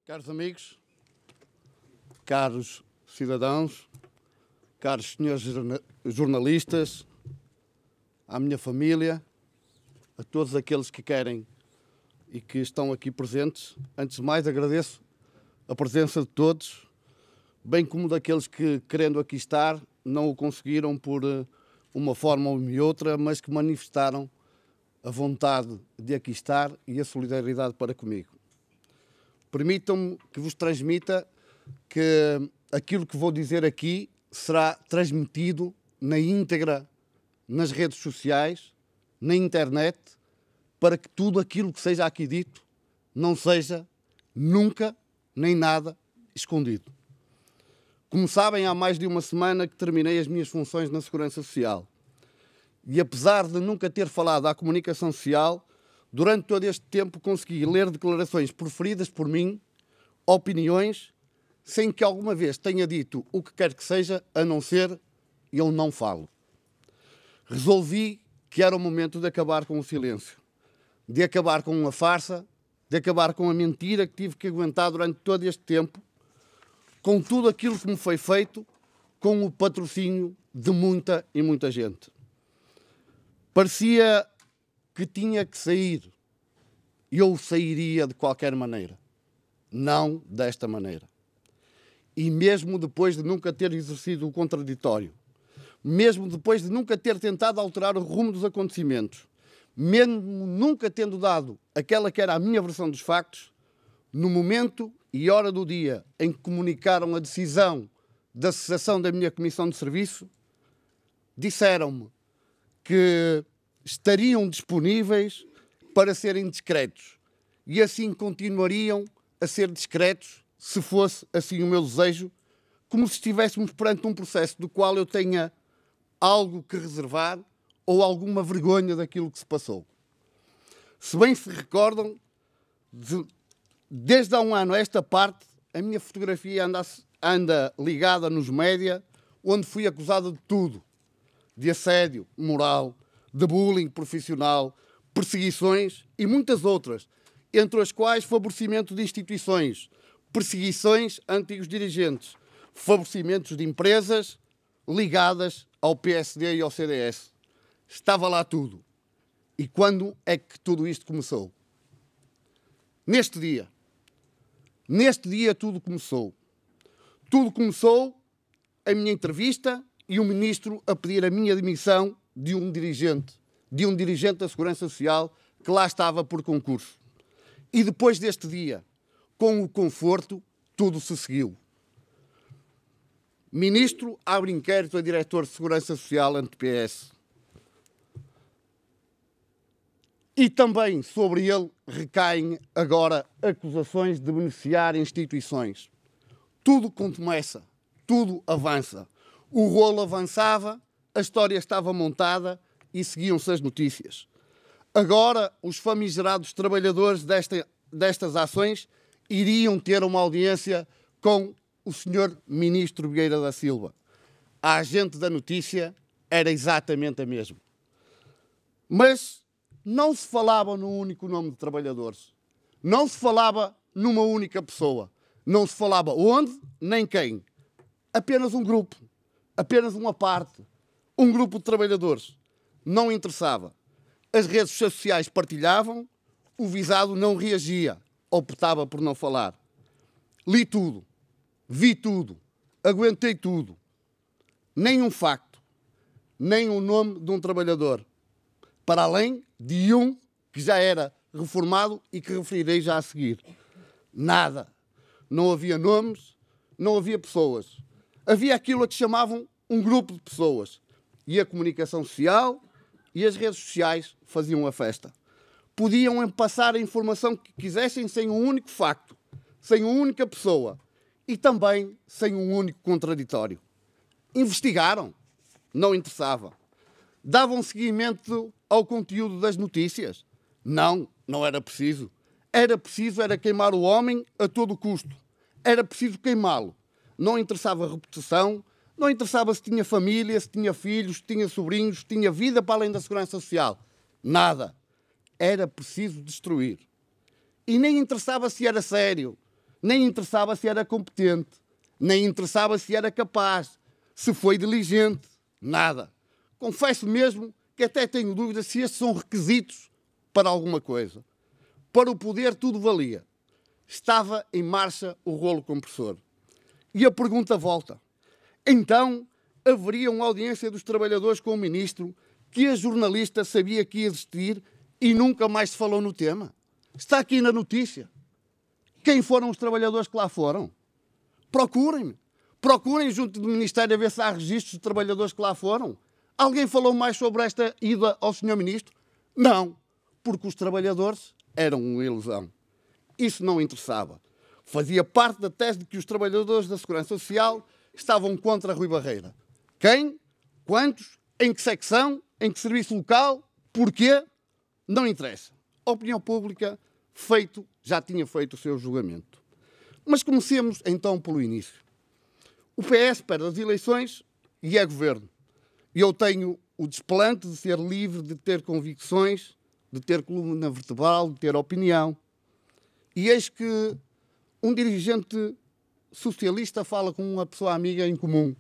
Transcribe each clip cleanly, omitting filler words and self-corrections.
Caros amigos, caros cidadãos, caros senhores jornalistas, à minha família, a todos aqueles que querem e que estão aqui presentes, antes de mais agradeço a presença de todos, bem como daqueles que, querendo aqui estar, não o conseguiram por uma forma ou outra, mas que manifestaram a vontade de aqui estar e a solidariedade para comigo. Permitam-me que vos transmita que aquilo que vou dizer aqui será transmitido na íntegra nas redes sociais, na internet, para que tudo aquilo que seja aqui dito não seja nunca nem nada escondido. Como sabem, há mais de uma semana que terminei as minhas funções na Segurança Social. E apesar de nunca ter falado à comunicação social, durante todo este tempo consegui ler declarações proferidas por mim, opiniões, sem que alguma vez tenha dito o que quer que seja, a não ser eu não falo. Resolvi que era o momento de acabar com o silêncio, de acabar com uma farsa, de acabar com a mentira que tive que aguentar durante todo este tempo, com tudo aquilo que me foi feito, com o patrocínio de muita e muita gente. Parecia que tinha que sair. Eu sairia de qualquer maneira. Não desta maneira. E mesmo depois de nunca ter exercido o contraditório, mesmo depois de nunca ter tentado alterar o rumo dos acontecimentos, mesmo nunca tendo dado aquela que era a minha versão dos factos, no momento e hora do dia em que comunicaram a decisão da cessação da minha comissão de serviço, disseram-me que estariam disponíveis para serem discretos e assim continuariam a ser discretos se fosse assim o meu desejo, como se estivéssemos perante um processo do qual eu tenha algo que reservar ou alguma vergonha daquilo que se passou. Se bem se recordam, desde há um ano a esta parte, a minha fotografia anda ligada nos média, onde fui acusado de tudo, de assédio moral, de bullying profissional, perseguições e muitas outras, entre as quais favorecimento de instituições, perseguições a antigos dirigentes, favorecimentos de empresas ligadas ao PSD e ao CDS. Estava lá tudo. E quando é que tudo isto começou? Neste dia. Neste dia tudo começou. Tudo começou a minha entrevista e o ministro a pedir a minha demissão de um dirigente da Segurança Social que lá estava por concurso. E depois deste dia, com o conforto, tudo se seguiu. Ministro abre inquérito a diretor de Segurança Social ante PS. E também sobre ele recaem agora acusações de beneficiar instituições. Tudo começa, tudo avança. O rolo avançava, a história estava montada e seguiam-se as notícias. Agora, os famigerados trabalhadores destas ações iriam ter uma audiência com o Sr. Ministro Vieira da Silva. A agente da notícia era exatamente a mesma. Mas não se falava num único nome de trabalhadores. Não se falava numa única pessoa. Não se falava onde, nem quem. Apenas um grupo. Apenas uma parte. Um grupo de trabalhadores. Não interessava. As redes sociais partilhavam, o visado não reagia, optava por não falar. Li tudo, vi tudo, aguentei tudo. Nem um facto, nem um nome de um trabalhador. Para além de um que já era reformado e que referirei já a seguir. Nada. Não havia nomes, não havia pessoas. Havia aquilo a que chamavam um grupo de pessoas. E a comunicação social e as redes sociais faziam a festa. Podiam passar a informação que quisessem sem um único facto, sem uma única pessoa e também sem um único contraditório. Investigaram? Não interessava. Davam seguimento ao conteúdo das notícias? Não, não era preciso. Era preciso queimar o homem a todo custo. Era preciso queimá-lo. Não interessava a reputação, não interessava se tinha família, se tinha filhos, se tinha sobrinhos, se tinha vida para além da Segurança Social. Nada. Era preciso destruir. E nem interessava se era sério, Nem interessava se era competente, nem interessava se era capaz, se foi diligente, nada. Confesso mesmo que até tenho dúvidas se estes são requisitos para alguma coisa. Para o poder tudo valia. Estava em marcha o rolo compressor. E a pergunta volta. Então, haveria uma audiência dos trabalhadores com o ministro que a jornalista sabia que ia existir e nunca mais se falou no tema? Está aqui na notícia. Quem foram os trabalhadores que lá foram? Procurem-me. Procurem junto do Ministério a ver se há registros de trabalhadores que lá foram. Alguém falou mais sobre esta ida ao Sr. Ministro? Não, porque os trabalhadores eram uma ilusão. Isso não interessava. Fazia parte da tese de que os trabalhadores da Segurança Social estavam contra Rui Barreira. Quem? Quantos? Em que secção? Em que serviço local? Porquê? Não interessa. A opinião pública já tinha feito o seu julgamento. Mas comecemos então pelo início. O PS perde as eleições e é governo. E eu tenho o desplante de ser livre, de ter convicções, de ter coluna vertebral, de ter opinião. E eis que um dirigente socialista fala com uma pessoa amiga em comum.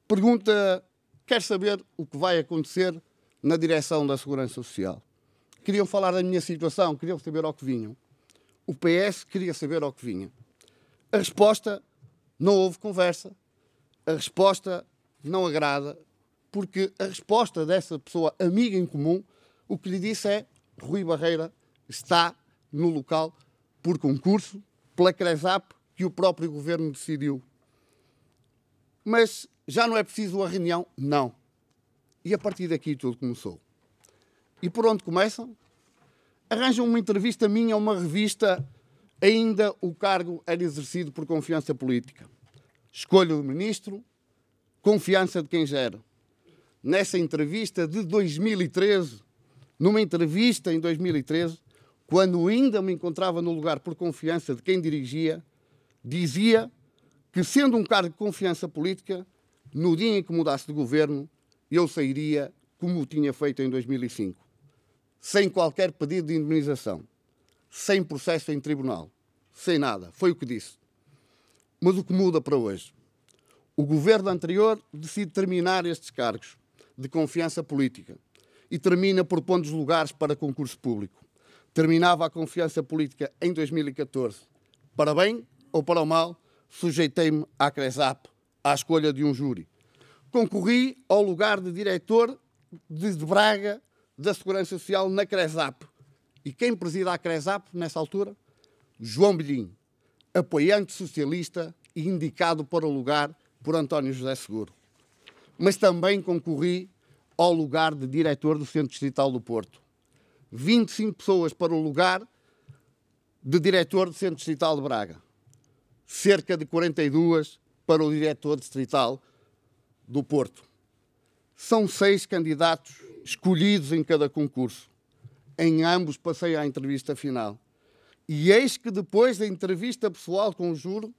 Pergunta, quer saber o que vai acontecer na direção da Segurança Social. Queriam falar da minha situação, queriam saber ao que vinham. O PS queria saber ao que vinha. A resposta, não houve conversa. A resposta não agrada, porque a resposta dessa pessoa amiga em comum, o que lhe disse é: Rui Barreira está no local por concurso, pela CRESAP, que o próprio governo decidiu. Mas já não é preciso a reunião? Não. E a partir daqui tudo começou. E por onde começam? Arranjam uma entrevista minha a uma revista, ainda o cargo era exercido por confiança política. Escolha do ministro, confiança de quem gera. Nessa entrevista de 2013, numa entrevista em 2013, quando ainda me encontrava no lugar por confiança de quem dirigia, dizia que, sendo um cargo de confiança política, no dia em que mudasse de governo, eu sairia como o tinha feito em 2005, sem qualquer pedido de indemnização, sem processo em tribunal, sem nada. Foi o que disse. Mas o que muda para hoje? O governo anterior decide terminar estes cargos de confiança política e termina por pondo os lugares para concurso público. Terminava a confiança política em 2014. Para bem ou para o mal, sujeitei-me à CRESAP, à escolha de um júri. Concorri ao lugar de diretor de Braga da Segurança Social na CRESAP. E quem presida a CRESAP nessa altura? João Bilhinho, apoiante socialista e indicado para o lugar por António José Seguro. Mas também concorri ao lugar de diretor do Centro Distrital do Porto. 25 pessoas para o lugar de diretor do Centro Distrital de Braga. Cerca de 42 para o diretor distrital do Porto. São 6 candidatos escolhidos em cada concurso. Em ambos passei à entrevista final. E eis que depois da entrevista pessoal com o júri,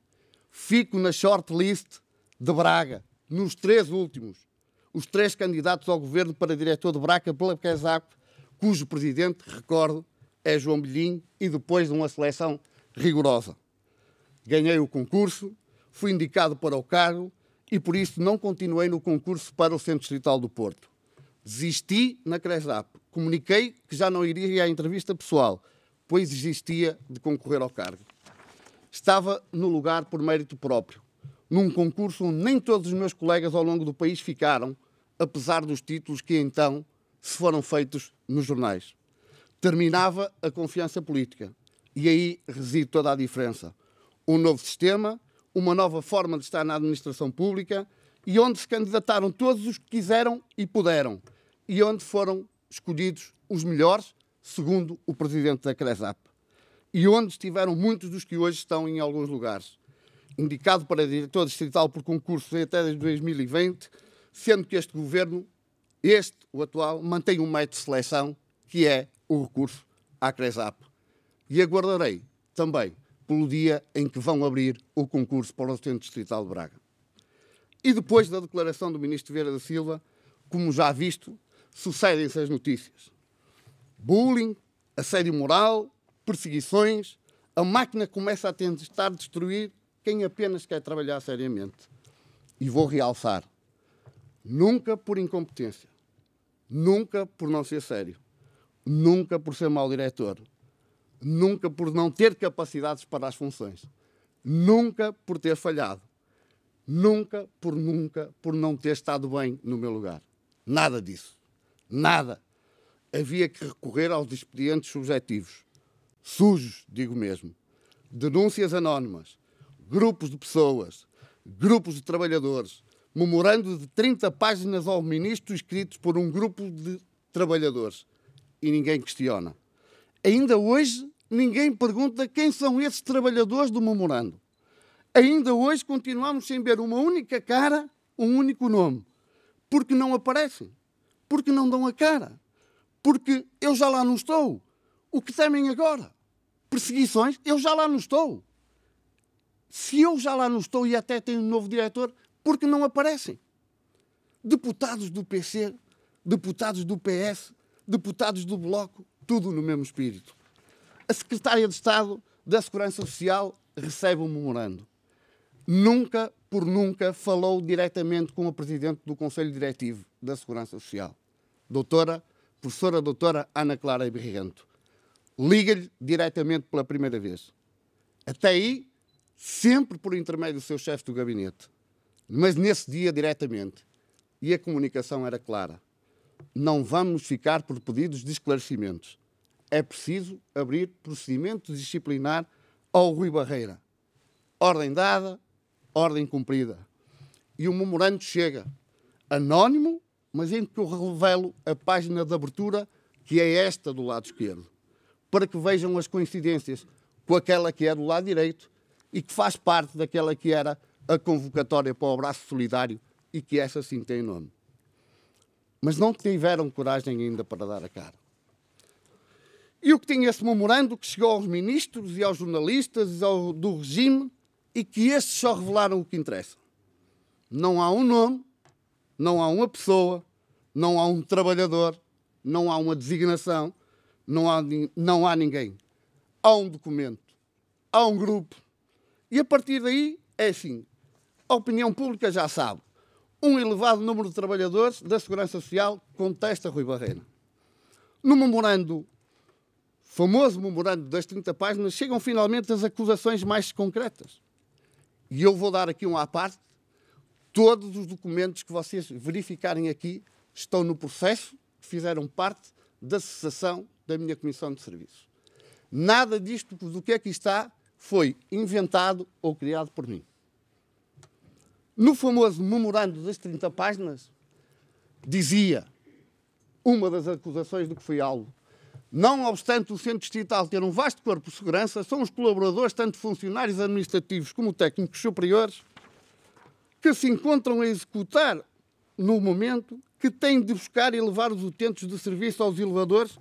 fico na shortlist de Braga, nos 3 últimos. Os 3 candidatos ao governo para diretor de Braga pela CRESAP, cujo presidente, recordo, é João Bilhinho, e depois de uma seleção rigorosa. Ganhei o concurso, fui indicado para o cargo e por isso não continuei no concurso para o Centro Distrital do Porto. Desisti na CRESAP. Comuniquei que já não iria à entrevista pessoal, pois existia de concorrer ao cargo. Estava no lugar por mérito próprio, num concurso onde nem todos os meus colegas ao longo do país ficaram, apesar dos títulos que então se foram feitos nos jornais. Terminava a confiança política. E aí reside toda a diferença. Um novo sistema, uma nova forma de estar na administração pública e onde se candidataram todos os que quiseram e puderam. E onde foram escolhidos os melhores, segundo o presidente da CRESAP. E onde estiveram muitos dos que hoje estão em alguns lugares. Indicado para diretor distrital por concurso até desde 2020, sendo que este governo, o atual, mantém um método de seleção, que é o recurso à CRESAP. E aguardarei também pelo dia em que vão abrir o concurso para o Centro Distrital de Braga. E depois da declaração do ministro Vieira da Silva, como já visto, sucedem-se as notícias. Bullying, assédio moral, perseguições, a máquina começa a tentar destruir quem apenas quer trabalhar seriamente. E vou realçar, nunca por incompetência, nunca por não ser sério, nunca por ser mau diretor, nunca por não ter capacidades para as funções, nunca por ter falhado, nunca por não ter estado bem no meu lugar. Nada disso. Nada. Havia que recorrer aos expedientes subjetivos. Sujos, digo mesmo. Denúncias anónimas, grupos de pessoas, grupos de trabalhadores, memorando de 30 páginas ao ministro escritos por um grupo de trabalhadores. E ninguém questiona. Ainda hoje, ninguém pergunta quem são esses trabalhadores do memorando. Ainda hoje continuamos sem ver uma única cara, um único nome. Porque não aparecem. Porque não dão a cara. Porque eu já lá não estou. O que temem agora? Perseguições? Eu já lá não estou. Se eu já lá não estou e até tenho um novo diretor, porque não aparecem? Deputados do PC, deputados do PS, deputados do Bloco, tudo no mesmo espírito. A Secretária de Estado da Segurança Social recebe um memorando. Nunca, por nunca, falou diretamente com a Presidente do Conselho Diretivo da Segurança Social, professora doutora Ana Clara Birrento. Liga-lhe diretamente pela primeira vez. Até aí, sempre por intermédio do seu chefe do gabinete. Mas nesse dia, diretamente. E a comunicação era clara. Não vamos ficar por pedidos de esclarecimentos. É preciso abrir procedimento disciplinar ao Rui Barreira. Ordem dada, ordem cumprida. E o memorando chega, anónimo, mas em que eu revelo a página de abertura, que é esta do lado esquerdo, para que vejam as coincidências com aquela que é do lado direito e que faz parte daquela que era a convocatória para o abraço solidário e que essa sim tem nome. Mas não tiveram coragem ainda para dar a cara. E o que tinha esse memorando que chegou aos ministros e aos jornalistas do regime e que estes só revelaram o que interessa. Não há um nome, não há uma pessoa, não há um trabalhador, não há uma designação, não há ninguém. Há um documento, há um grupo. E a partir daí é assim. A opinião pública já sabe. Um elevado número de trabalhadores da Segurança Social contesta Rui Barreira. No memorando, famoso memorando das 30 páginas, chegam finalmente as acusações mais concretas. E eu vou dar aqui um à parte. Todos os documentos que vocês verificarem aqui estão no processo que fizeram parte da cessação da minha comissão de serviços. Nada disto do que aqui está foi inventado ou criado por mim. No famoso memorando das 30 páginas, dizia uma das acusações do que foi alvo: não obstante o Centro Distrital ter um vasto corpo de segurança, são os colaboradores, tanto funcionários administrativos como técnicos superiores, que se encontram a executar no momento que têm de buscar e levar os utentes de serviço aos elevadores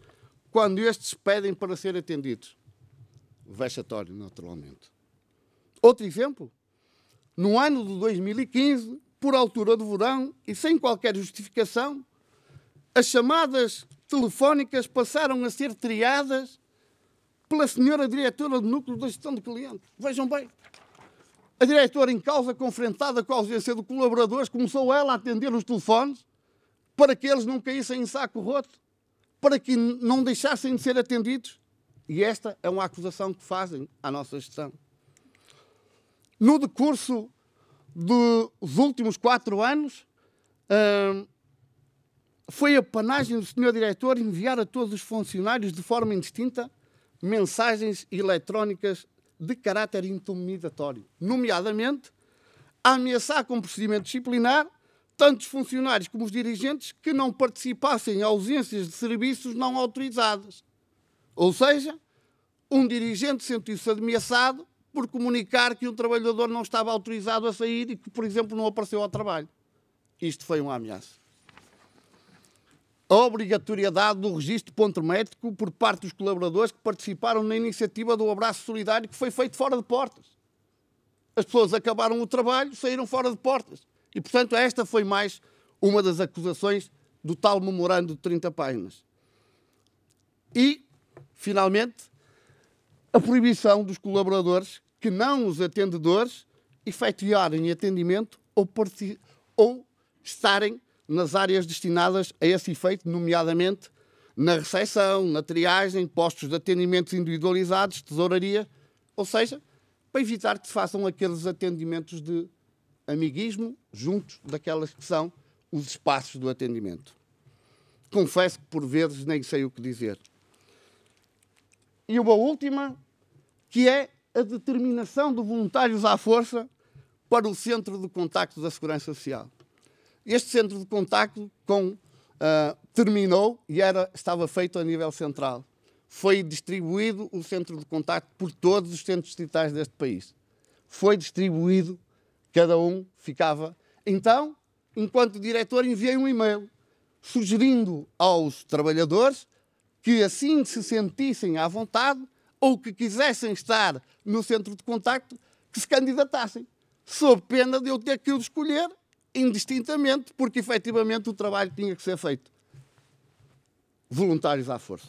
quando estes pedem para ser atendidos. Vexatório, naturalmente. Outro exemplo. No ano de 2015, por altura do verão e sem qualquer justificação, as chamadas telefónicas passaram a ser triadas pela senhora diretora do Núcleo da Gestão de Clientes. Vejam bem. A diretora em causa, confrontada com a ausência de colaboradores, começou ela a atender os telefones para que eles não caíssem em saco roto, para que não deixassem de ser atendidos. E esta é uma acusação que fazem à nossa gestão. No decurso dos últimos 4 anos, foi a panagem do Sr. Diretor enviar a todos os funcionários de forma indistinta mensagens eletrónicas de caráter intimidatório, nomeadamente a ameaçar com procedimento disciplinar tanto os funcionários como os dirigentes que não participassem em ausências de serviços não autorizadas. Ou seja, um dirigente sentiu-se ameaçado por comunicar que um trabalhador não estava autorizado a sair e que, por exemplo, não apareceu ao trabalho. Isto foi uma ameaça. A obrigatoriedade do registro pontométrico por parte dos colaboradores que participaram na iniciativa do abraço solidário que foi feito fora de portas. As pessoas acabaram o trabalho, saíram fora de portas. E, portanto, esta foi mais uma das acusações do tal memorando de 30 páginas. E, finalmente, a proibição dos colaboradores que não os atendedores efetuarem atendimento ou estarem nas áreas destinadas a esse efeito, nomeadamente na recepção, na triagem, postos de atendimentos individualizados, tesouraria, ou seja, para evitar que se façam aqueles atendimentos de amiguismo juntos daquelas que são os espaços do atendimento. Confesso que por vezes nem sei o que dizer. E uma última, que é a determinação de voluntários à força para o Centro de Contacto da Segurança Social. Este Centro de Contacto terminou e estava feito a nível central. Foi distribuído o Centro de Contacto por todos os centros distritais deste país. Foi distribuído, cada um ficava. Então, enquanto diretor, enviei um e-mail sugerindo aos trabalhadores que assim se sentissem à vontade ou que quisessem estar no Centro de Contacto, que se candidatassem, sob pena de eu ter que o escolher indistintamente, porque efetivamente o trabalho tinha que ser feito. Voluntários à força.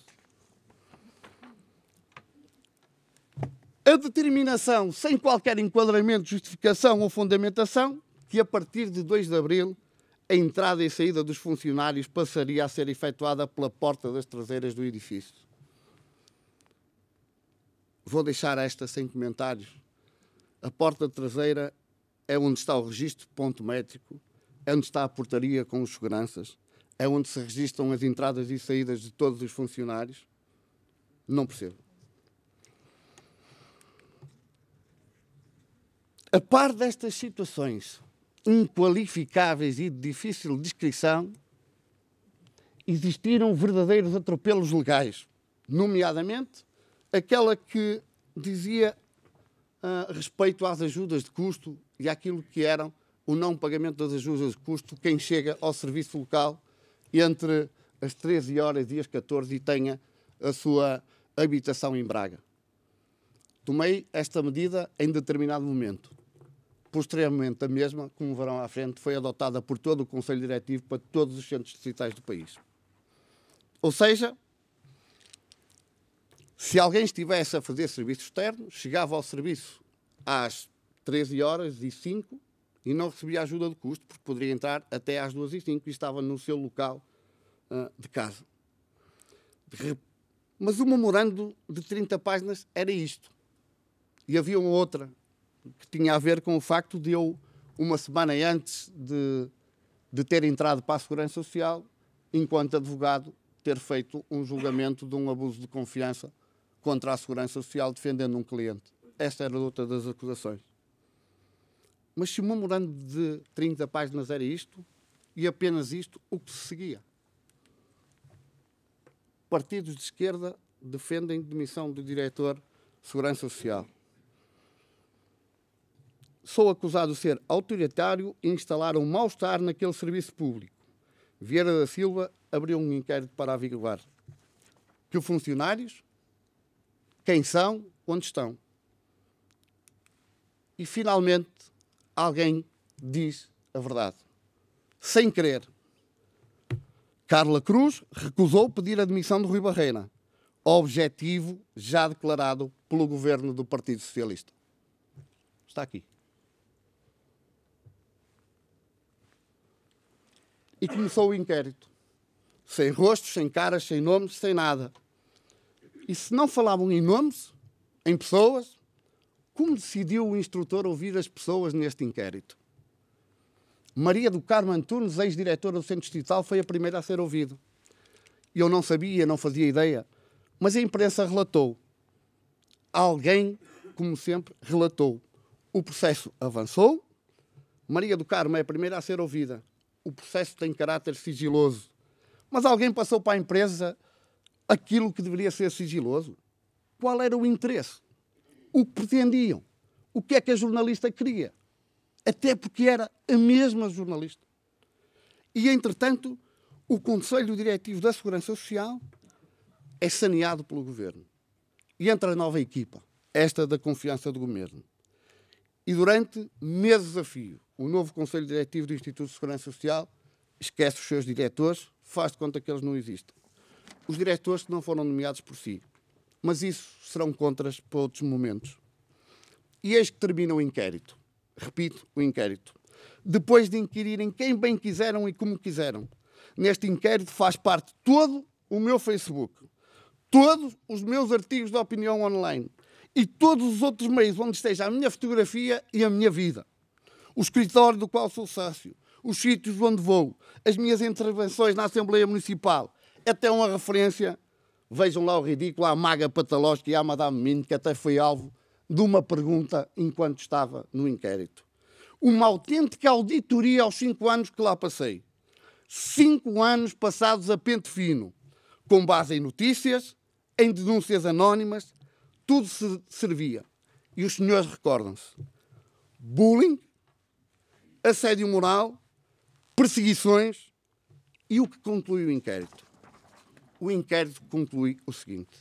A determinação, sem qualquer enquadramento, justificação ou fundamentação, que a partir de 2 de abril a entrada e saída dos funcionários passaria a ser efetuada pela porta das traseiras do edifício. Vou deixar esta sem comentários. A porta traseira é onde está o registro ponto métrico, é onde está a portaria com os seguranças, é onde se registram as entradas e saídas de todos os funcionários. Não percebo. A par destas situações inqualificáveis e de difícil descrição, existiram verdadeiros atropelos legais, nomeadamente aquela que dizia respeito às ajudas de custo e àquilo que eram o não pagamento das ajudas de custo quem chega ao serviço local entre as 13 horas e as 14 e tenha a sua habitação em Braga. Tomei esta medida em determinado momento. Posteriormente, a mesma, como verão à frente, foi adotada por todo o Conselho Diretivo para todos os centros distritais do país. Ou seja, se alguém estivesse a fazer serviço externo, chegava ao serviço às 13 horas e 5 e não recebia ajuda de custo, porque poderia entrar até às 2 e 5 e estava no seu local de casa. Mas o memorando de 30 páginas era isto. E havia uma outra que tinha a ver com o facto de eu, uma semana antes de ter entrado para a Segurança Social, enquanto advogado, ter feito um julgamento de um abuso de confiança contra a Segurança Social, defendendo um cliente. Esta era outra das acusações. Mas se o memorando de 30 páginas era isto, e apenas isto, o que se seguia? Partidos de esquerda defendem demissão do diretor de Segurança Social. Sou acusado de ser autoritário e instalar um mal-estar naquele serviço público. Vieira da Silva abriu um inquérito para averiguar que funcionários, quem são, onde estão. E, finalmente, alguém diz a verdade. Sem querer. Carla Cruz recusou pedir a demissão de Rui Barreira. Objetivo já declarado pelo governo do Partido Socialista. Está aqui. E começou o inquérito. Sem rostos, sem caras, sem nomes, sem nada. E se não falavam em nomes, em pessoas, como decidiu o instrutor ouvir as pessoas neste inquérito? Maria do Carmo Antunes, ex-diretora do Centro Distrital, foi a primeira a ser ouvida. Eu não sabia, não fazia ideia, mas a imprensa relatou. Alguém, como sempre, relatou. O processo avançou, Maria do Carmo é a primeira a ser ouvida. O processo tem caráter sigiloso. Mas alguém passou para a empresa aquilo que deveria ser sigiloso? Qual era o interesse? O que pretendiam? O que é que a jornalista queria? Até porque era a mesma jornalista. E, entretanto, o Conselho Diretivo da Segurança Social é saneado pelo Governo. E entra a nova equipa, esta da confiança do Governo. E durante meses a fio, o novo Conselho Diretivo do Instituto de Segurança Social esquece os seus diretores, faz de conta que eles não existem. Os diretores que não foram nomeados por si. mas isso serão contras para outros momentos. E eis que termina o inquérito. Repito, o inquérito. Depois de inquirirem quem bem quiseram e como quiseram, neste inquérito faz parte todo o meu Facebook, todos os meus artigos de opinião online e todos os outros meios onde esteja a minha fotografia e a minha vida. O escritório do qual sou sócio, os sítios onde vou, as minhas intervenções na Assembleia Municipal, até uma referência, vejam lá o ridículo, à maga patológica e à Madame Mine, que até foi alvo de uma pergunta enquanto estava no inquérito. Uma autêntica auditoria aos 5 anos que lá passei. 5 anos passados a pente fino, com base em notícias, em denúncias anónimas, tudo se servia. E os senhores recordam-se. Bullying, assédio moral, perseguições e o que conclui o inquérito? O inquérito conclui o seguinte.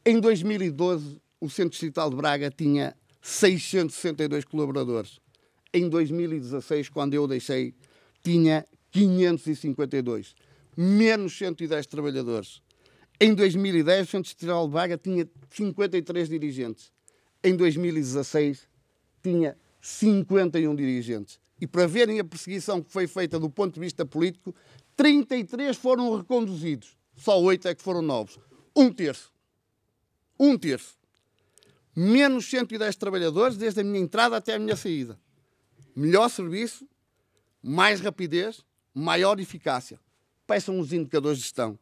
Em 2012, o Centro Distrital de Braga tinha 662 colaboradores. Em 2016, quando eu deixei, tinha 552. Menos 110 trabalhadores. Em 2010, o Centro Distrital de Braga tinha 53 dirigentes. Em 2016, tinha 51 dirigentes. E para verem a perseguição que foi feita do ponto de vista político, 33 foram reconduzidos. Só 8 é que foram novos. Um terço. Menos 110 trabalhadores desde a minha entrada até a minha saída. Melhor serviço, mais rapidez, maior eficácia. Peçam os indicadores de gestão.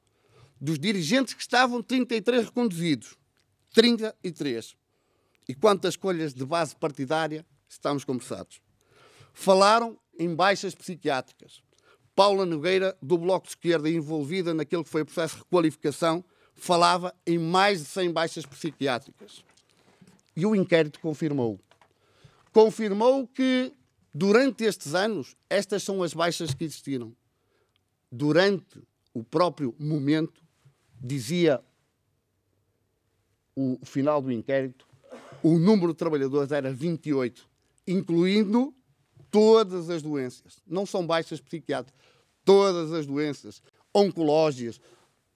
Dos dirigentes que estavam, 33 reconduzidos. 33. E quanto às escolhas de base partidária, estamos conversados. Falaram em baixas psiquiátricas. Paula Nogueira, do Bloco de Esquerda, envolvida naquele que foi o processo de requalificação, falava em mais de 100 baixas psiquiátricas. E o inquérito confirmou. Confirmou que, durante estes anos, estas são as baixas que existiram. Durante o próprio momento, dizia o final do inquérito, o número de trabalhadores era 28, incluindo todas as doenças. Não são baixas psiquiátricas. Todas as doenças, oncológicas,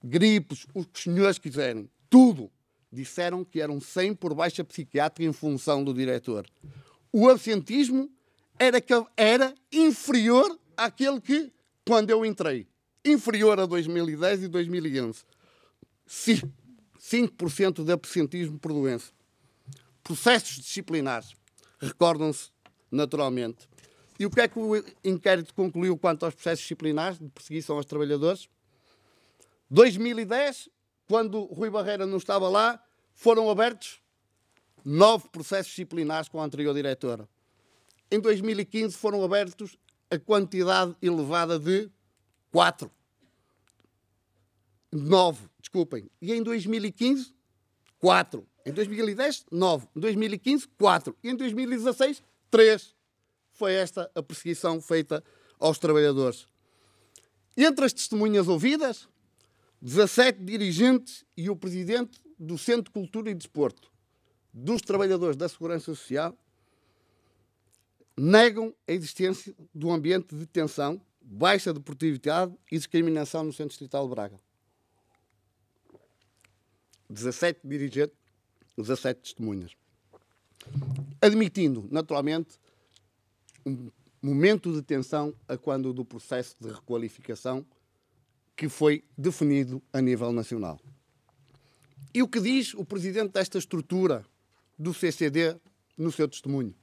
gripes, o que os senhores quiserem. Tudo. Disseram que eram 100 por baixa psiquiátrica em função do diretor. O absentismo era inferior àquele que, quando eu entrei, inferior a 2010 e 2011. 5% de absentismo por doença. Processos disciplinares. Recordam-se, naturalmente. E o que é que o inquérito concluiu quanto aos processos disciplinares de perseguição aos trabalhadores? 2010, quando Rui Barreira não estava lá, foram abertos 9 processos disciplinares com a anterior diretora. Em 2015 foram abertos a quantidade elevada de 4. 9, desculpem. E em 2015, 4. Em 2010, 9. Em 2015, 4. E em 2016, 3. Foi esta a perseguição feita aos trabalhadores. Entre as testemunhas ouvidas, 17 dirigentes e o presidente do Centro de Cultura e Desporto, dos trabalhadores da Segurança Social, negam a existência de um ambiente de tensão, baixa de produtividade e discriminação no Centro Distrital de Braga. 17 dirigentes, 17 testemunhas. Admitindo, naturalmente, um momento de tensão a quando do processo de requalificação que foi definido a nível nacional. E o que diz o presidente desta estrutura do CCD no seu testemunho?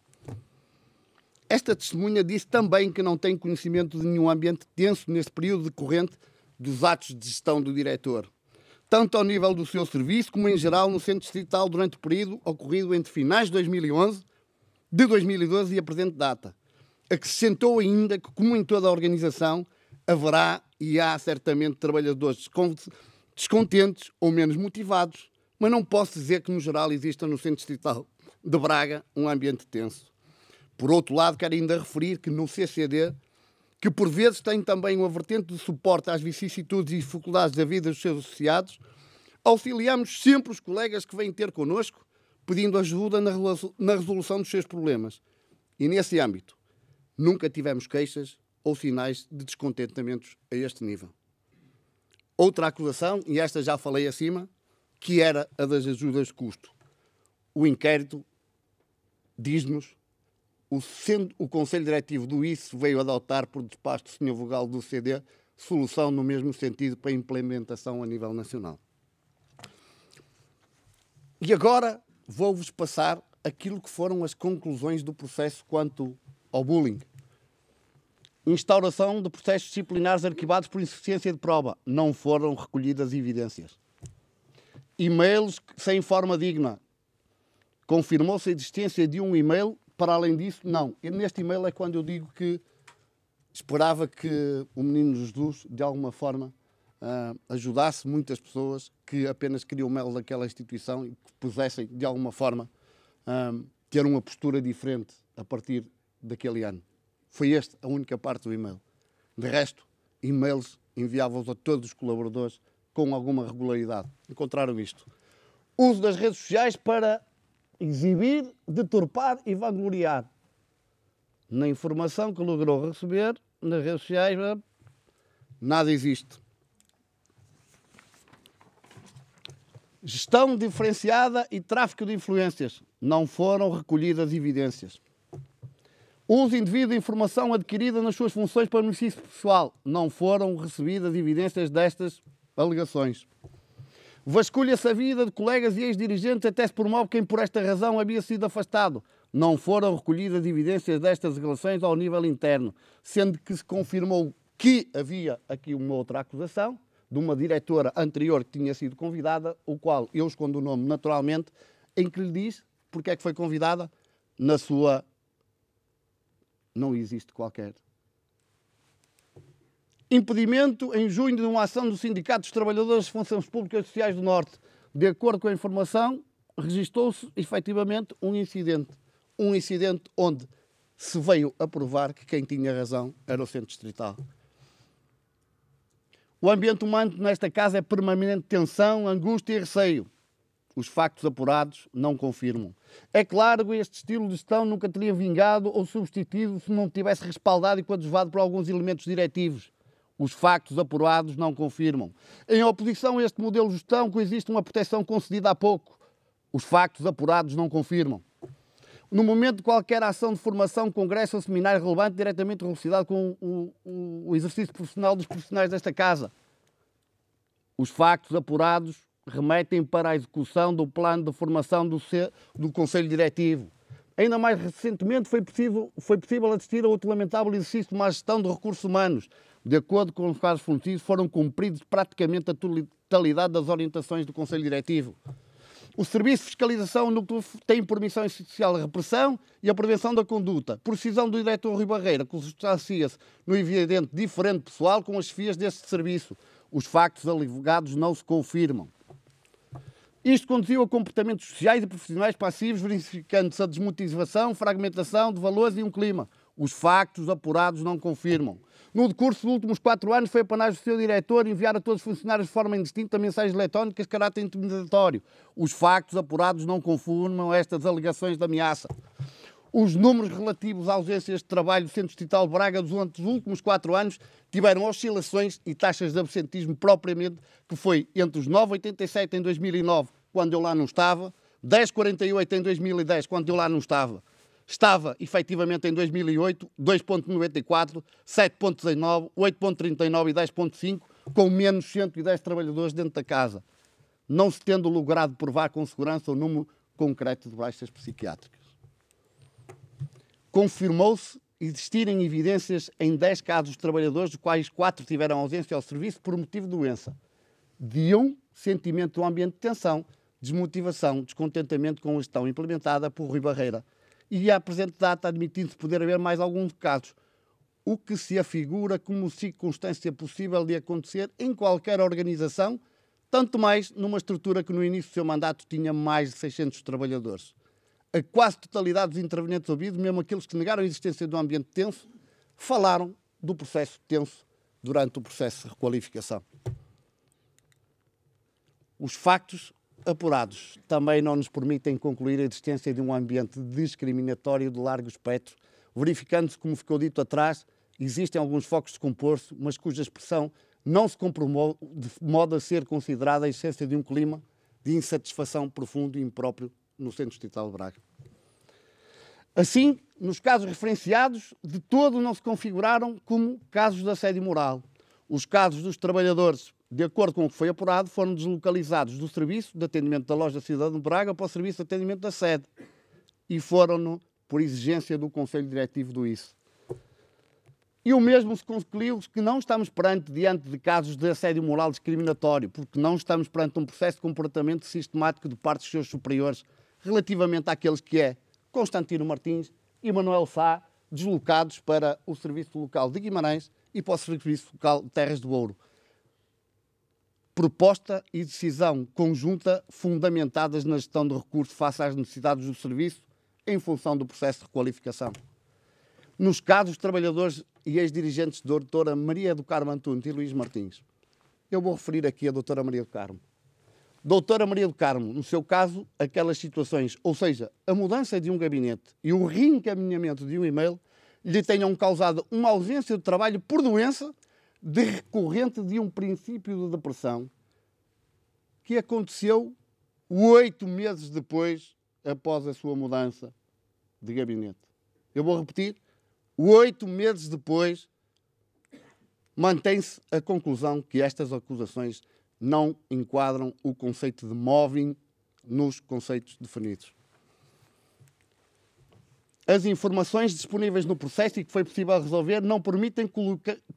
Esta testemunha disse também que não tem conhecimento de nenhum ambiente tenso neste período decorrente dos atos de gestão do diretor, tanto ao nível do seu serviço como em geral no Centro Distrital durante o período ocorrido entre finais de 2011, de 2012 e a presente data. Acrescentou ainda que, como em toda a organização, haverá e há certamente trabalhadores descontentes ou menos motivados, mas não posso dizer que, no geral, exista no Centro Distrital de Braga um ambiente tenso. Por outro lado, quero ainda referir que no CCD, que por vezes tem também uma vertente de suporte às vicissitudes e dificuldades da vida dos seus associados, auxiliamos sempre os colegas que vêm ter connosco, pedindo ajuda na resolução dos seus problemas. E nesse âmbito, nunca tivemos queixas ou sinais de descontentamentos a este nível. Outra acusação, e esta já falei acima, que era a das ajudas de custo. O inquérito diz-nos, o Conselho Diretivo do ICE veio adotar, por despacho do Sr. Vogal do CD, solução no mesmo sentido para a implementação a nível nacional. E agora vou-vos passar aquilo que foram as conclusões do processo quanto ao bullying. Instauração de processos disciplinares arquivados por insuficiência de prova. Não foram recolhidas evidências. E-mails sem forma digna. Confirmou-se a existência de um e-mail. Para além disso, não. E neste e-mail é quando eu digo que esperava que o menino Jesus, de alguma forma, ajudasse muitas pessoas que apenas queriam o mel daquela instituição e que pudessem, de alguma forma, ter uma postura diferente a partir daquele ano. Foi esta a única parte do e-mail. De resto, e-mails enviavam-os a todos os colaboradores com alguma regularidade. Encontraram isto. Uso das redes sociais para exibir, deturpar e vangloriar. Na informação que logrou receber, nas redes sociais, nada existe. Gestão diferenciada e tráfico de influências. Não foram recolhidas evidências. Uso indevido de informação adquirida nas suas funções para benefício pessoal. Não foram recebidas evidências destas alegações. Vasculha-se a vida de colegas e ex-dirigentes até se promove quem por esta razão havia sido afastado. Não foram recolhidas evidências destas relações ao nível interno, sendo que se confirmou que havia aqui uma outra acusação de uma diretora anterior que tinha sido convidada, o qual eu escondo o nome naturalmente, em que lhe diz porque é que foi convidada, na sua... Não existe qualquer impedimento em junho de uma ação do Sindicato dos Trabalhadores de Funções Públicas Sociais do Norte. De acordo com a informação, registou-se efetivamente um incidente onde se veio a provar que quem tinha razão era o Centro Distrital. O ambiente humano nesta casa é permanente tensão, angústia e receio. Os factos apurados não confirmam. É claro que este estilo de gestão nunca teria vingado ou substituído se não tivesse respaldado e coadjuvado por alguns elementos diretivos. Os factos apurados não confirmam. Em oposição a este modelo de gestão, coexiste uma proteção concedida há pouco. Os factos apurados não confirmam. No momento de qualquer ação de formação, congresso ou seminário relevante, diretamente relacionado com o exercício profissional dos profissionais desta casa. Os factos apurados remetem para a execução do plano de formação do Conselho Diretivo. Ainda mais recentemente foi possível assistir a outro lamentável exercício de má gestão de recursos humanos. De acordo com os casos fornecidos, foram cumpridos praticamente a totalidade das orientações do Conselho Diretivo. O Serviço de Fiscalização tem por missão essencial a repressão e a prevenção da conduta. Por decisão do diretor Rui Barreira, que substancia-se no evidente diferente pessoal com as chefias deste serviço. Os factos alegados não se confirmam. Isto conduziu a comportamentos sociais e profissionais passivos, verificando-se a desmotivação, fragmentação de valores e um clima. Os factos apurados não confirmam. No decurso dos últimos 4 anos, foi apanagem do seu diretor enviar a todos os funcionários de forma indistinta mensagens eletrónicas de caráter intimidatório. Os factos apurados não confirmam estas alegações de ameaça. Os números relativos à ausências de trabalho do Centro Distrital de Braga durante os últimos 4 anos tiveram oscilações e taxas de absentismo propriamente, que foi entre os 9,87 em 2009, quando eu lá não estava, 10,48 em 2010, quando eu lá não estava. Estava, efetivamente, em 2008, 2,94, 7,19, 8,39 e 10,5, com menos 110 trabalhadores dentro da casa, não se tendo logrado provar com segurança o número concreto de baixas psiquiátricas. Confirmou-se existirem evidências em 10 casos de trabalhadores, dos quais 4 tiveram ausência ao serviço por motivo de doença. De um, sentimento de um ambiente de tensão, desmotivação, descontentamento com a gestão implementada por Rui Barreira. E à presente data admitindo-se poder haver mais alguns casos, o que se afigura como circunstância possível de acontecer em qualquer organização, tanto mais numa estrutura que no início do seu mandato tinha mais de 600 trabalhadores. A quase totalidade dos intervenientes ouvidos, mesmo aqueles que negaram a existência de um ambiente tenso, falaram do processo tenso durante o processo de requalificação. Os factos apurados também não nos permitem concluir a existência de um ambiente discriminatório de largo espectro, verificando-se, como ficou dito atrás, existem alguns focos de descomposto, mas cuja expressão não se comprovou de modo a ser considerada a essência de um clima de insatisfação profunda e impróprio no Centro Distrital de Braga. Assim, nos casos referenciados, de todo não se configuraram como casos de assédio moral. Os casos dos trabalhadores, de acordo com o que foi apurado, foram deslocalizados do serviço de atendimento da loja Cidade de Braga para o serviço de atendimento da sede e foram por exigência do Conselho Diretivo do ICE. E o mesmo se concluiu que não estamos diante de casos de assédio moral discriminatório, porque não estamos perante um processo de comportamento sistemático de parte dos seus superiores relativamente àqueles que é Constantino Martins e Manuel Sá, deslocados para o Serviço Local de Guimarães e para o Serviço Local de Terras do Ouro. Proposta e decisão conjunta fundamentadas na gestão de recursos face às necessidades do serviço em função do processo de requalificação. Nos casos, trabalhadores e ex-dirigentes da doutora Maria do Carmo Antunes e Luís Martins. Eu vou referir aqui a doutora Maria do Carmo. Doutora Maria do Carmo, no seu caso, aquelas situações, ou seja, a mudança de um gabinete e o reencaminhamento de um e-mail, lhe tenham causado uma ausência de trabalho por doença decorrente de um princípio de depressão que aconteceu 8 meses depois, após a sua mudança de gabinete. Eu vou repetir, 8 meses depois, mantém-se a conclusão que estas acusações não enquadram o conceito de mobbing nos conceitos definidos. As informações disponíveis no processo e que foi possível resolver não permitem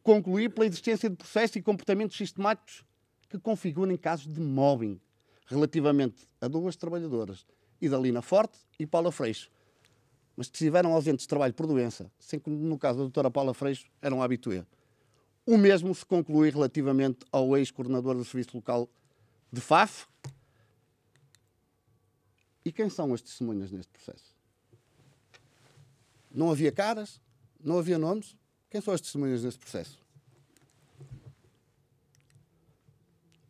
concluir pela existência de processos e comportamentos sistemáticos que configurem casos de mobbing relativamente a 2 trabalhadoras, Idalina Forte e Paula Freixo, mas que estiveram ausentes de trabalho por doença, sem que no caso da doutora Paula Freixo eram habitué. O mesmo se conclui relativamente ao ex-coordenador do Serviço Local de FAF. E quem são as testemunhas neste processo? Não havia caras, não havia nomes. Quem são as testemunhas neste processo?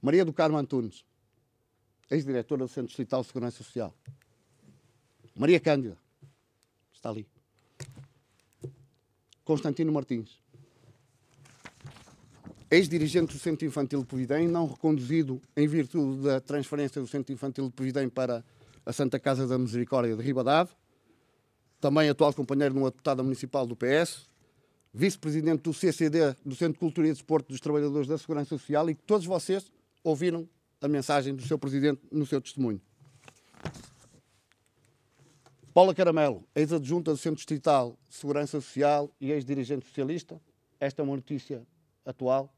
Maria do Carmo Antunes, ex-diretora do Centro Distrital de Segurança Social. Maria Cândida, está ali. Constantino Martins, ex-dirigente do Centro Infantil de Povidem, não reconduzido em virtude da transferência do Centro Infantil de Povidem para a Santa Casa da Misericórdia de Ribadave, também atual companheiro de uma deputada municipal do PS, vice-presidente do CCD, do Centro de Cultura e Desporto dos Trabalhadores da Segurança Social, e que todos vocês ouviram a mensagem do seu presidente no seu testemunho. Paula Caramelo, ex-adjunta do Centro Distrital de Segurança Social e ex-dirigente socialista. Esta é uma notícia atual,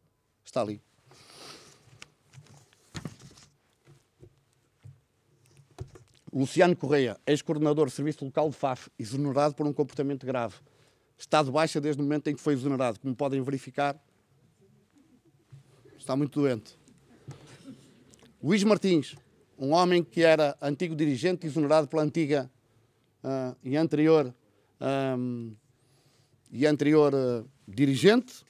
está ali. Luciano Correia, ex-coordenador do Serviço Local de FAF, exonerado por um comportamento grave. Está de baixa desde o momento em que foi exonerado. Como podem verificar, está muito doente. Luís Martins, um homem que era antigo dirigente, exonerado pela antiga e anterior dirigente,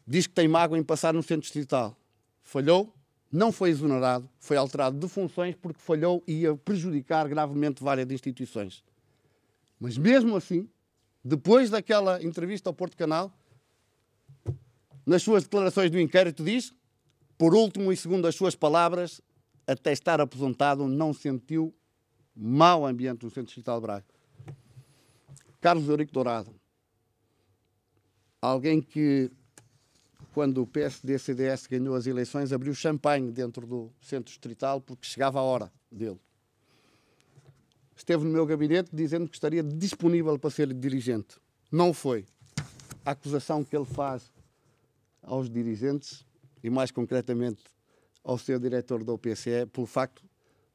diz que tem mágoa em passar no Centro Distrital. Falhou, não foi exonerado, foi alterado de funções porque falhou e ia prejudicar gravemente várias instituições. Mas mesmo assim, depois daquela entrevista ao Porto Canal, nas suas declarações do inquérito diz, por último e segundo as suas palavras, até estar aposentado, não sentiu mau ambiente no Centro Distrital de Braga. Carlos Eurico Dourado, alguém que, quando o PSD-CDS ganhou as eleições, abriu champanhe dentro do Centro Distrital porque chegava a hora dele. Esteve no meu gabinete dizendo que estaria disponível para ser dirigente. Não foi. A acusação que ele faz aos dirigentes, e mais concretamente ao seu diretor da OPCE, pelo facto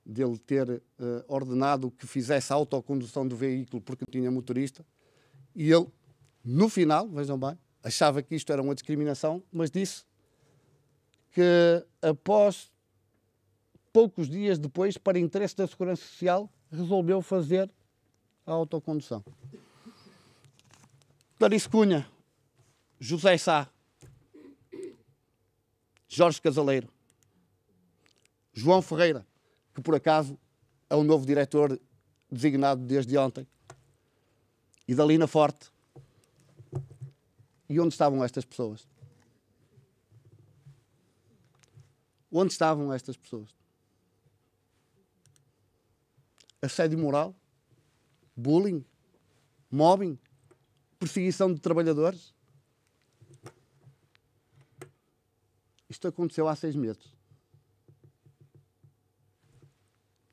de ele ter ordenado que fizesse a autocondução do veículo porque tinha motorista, e ele, no final, vejam bem, achava que isto era uma discriminação, mas disse que após poucos dias depois, para interesse da Segurança Social, resolveu fazer a autocondução. Clarice Cunha, José Sá, Jorge Casaleiro, João Ferreira, que por acaso é o novo diretor designado desde ontem, e Idalina Forte. E onde estavam estas pessoas? Onde estavam estas pessoas? assédio moral, bullying, mobbing, perseguição de trabalhadores. Isto aconteceu há 6 meses.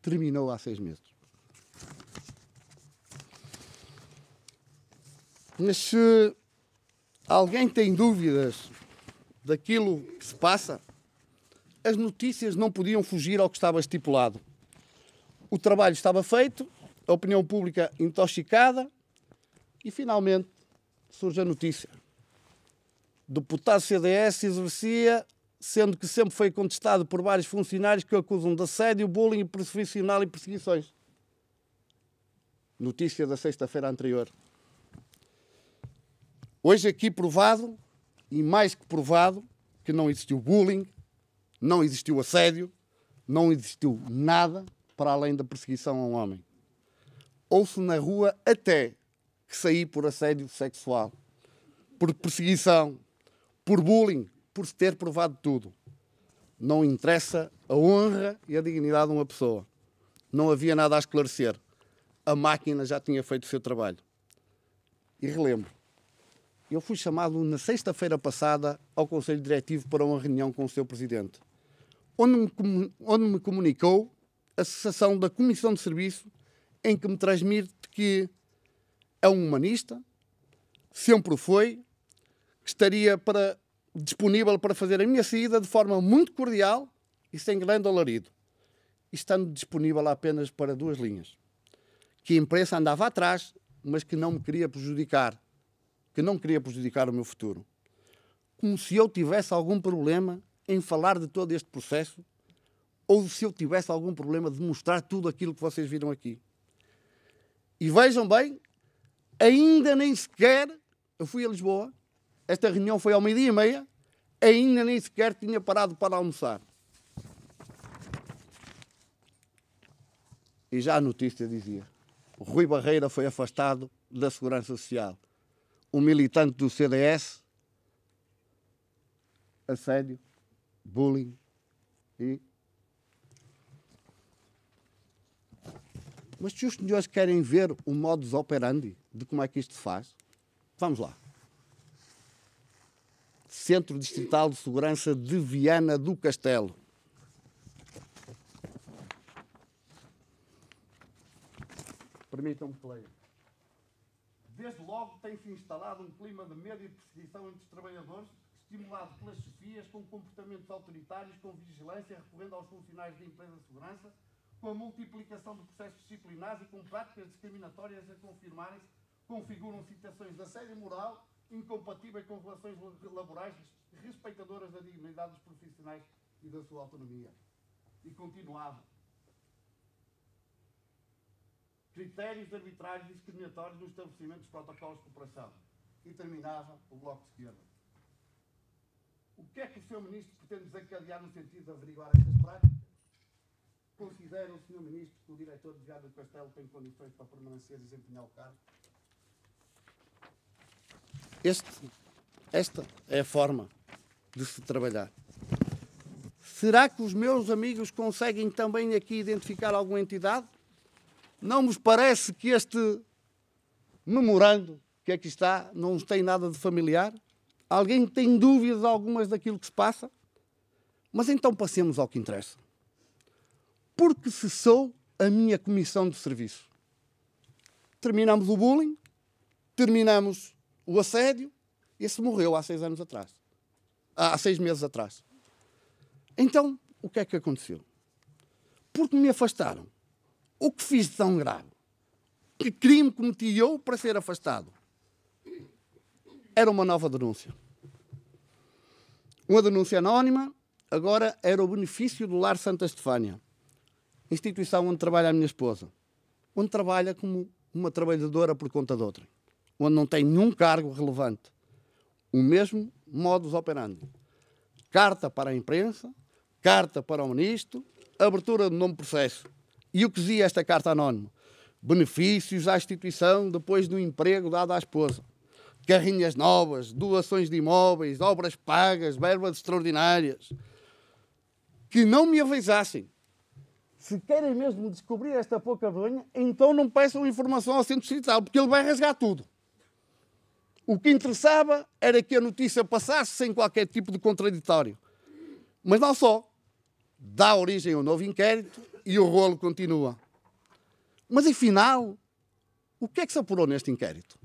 Terminou há 6 meses. Mas se alguém tem dúvidas daquilo que se passa, as notícias não podiam fugir ao que estava estipulado. O trabalho estava feito, a opinião pública intoxicada e, finalmente, surge a notícia. O deputado CDS exercia, sendo que sempre foi contestado por vários funcionários que o acusam de assédio, bullying profissional e perseguições. Notícia da sexta-feira anterior. Hoje aqui provado, e mais que provado, que não existiu bullying, não existiu assédio, não existiu nada para além da perseguição a um homem. Ouço na rua até que saí por assédio sexual, por perseguição, por bullying, por se ter provado tudo. Não interessa a honra e a dignidade de uma pessoa. Não havia nada a esclarecer. A máquina já tinha feito o seu trabalho. E relembro, eu fui chamado na sexta-feira passada ao Conselho Diretivo para uma reunião com o seu Presidente, onde me comunicou a cessação da Comissão de Serviço, em que me transmite que é um humanista, sempre o foi, que estaria disponível para fazer a minha saída de forma muito cordial e sem grande alarido, estando disponível apenas para 2 linhas. Que a imprensa andava atrás, mas que não me queria prejudicar, que não queria prejudicar o meu futuro. Como se eu tivesse algum problema em falar de todo este processo, ou se eu tivesse algum problema de mostrar tudo aquilo que vocês viram aqui. E vejam bem, ainda nem sequer, eu fui a Lisboa, esta reunião foi ao 12h30, ainda nem sequer tinha parado para almoçar. E já a notícia dizia, Rui Barreira foi afastado da Segurança Social. Um militante do CDS, assédio, bullying e... Mas se os senhores querem ver o modus operandi de como é que isto se faz, vamos lá. Centro Distrital de Segurança de Viana do Castelo. Permitam-me que leia. Desde logo tem-se instalado um clima de medo e perseguição entre os trabalhadores, estimulado pelas chefias com comportamentos autoritários, com vigilância, recorrendo aos funcionários da empresa de segurança, com a multiplicação de processos disciplinares e com práticas discriminatórias a confirmarem-se, configuram situações de assédio moral incompatíveis com relações laborais respeitadoras da dignidade dos profissionais e da sua autonomia. E continuava. Critérios arbitrários e discriminatórios nos estabelecimentos dos protocolos de cooperação. E terminava o Bloco de Esquerda. O que é que o Sr. Ministro pretende desencadear no sentido de averiguar estas práticas? Considera o Sr. Ministro que o diretor de Viana do Castelo tem condições para permanecer e desempenhar o cargo? Esta é a forma de se trabalhar. Será que os meus amigos conseguem também aqui identificar alguma entidade? Não vos parece que este memorando que aqui está não tem nada de familiar? Alguém tem dúvidas algumas daquilo que se passa? Mas então passemos ao que interessa. Porque cessou a minha comissão de serviço. Terminamos o bullying, terminamos o assédio, esse morreu há 6 anos atrás. Há 6 meses atrás. Então, o que é que aconteceu? Porque me afastaram. O que fiz de tão grave? Que crime cometi eu para ser afastado? Era uma nova denúncia. Uma denúncia anónima, agora era o benefício do Lar Santa Estefânia, instituição onde trabalha a minha esposa, onde trabalha como uma trabalhadora por conta de outra, onde não tem nenhum cargo relevante. O mesmo modus operandi. Carta para a imprensa, carta para o Ministro, abertura de novo processo. E o que dizia esta carta anónima? Benefícios à instituição depois do emprego dado à esposa. Carrinhas novas, doações de imóveis, obras pagas, verbas extraordinárias. Que não me avisassem. se querem mesmo descobrir esta pouca vergonha, então não peçam informação ao Centro Distrital, porque ele vai rasgar tudo. O que interessava era que a notícia passasse sem qualquer tipo de contraditório. Mas não só. Dá origem a um novo inquérito e o rolo continua. Mas, afinal, o que é que se apurou neste inquérito?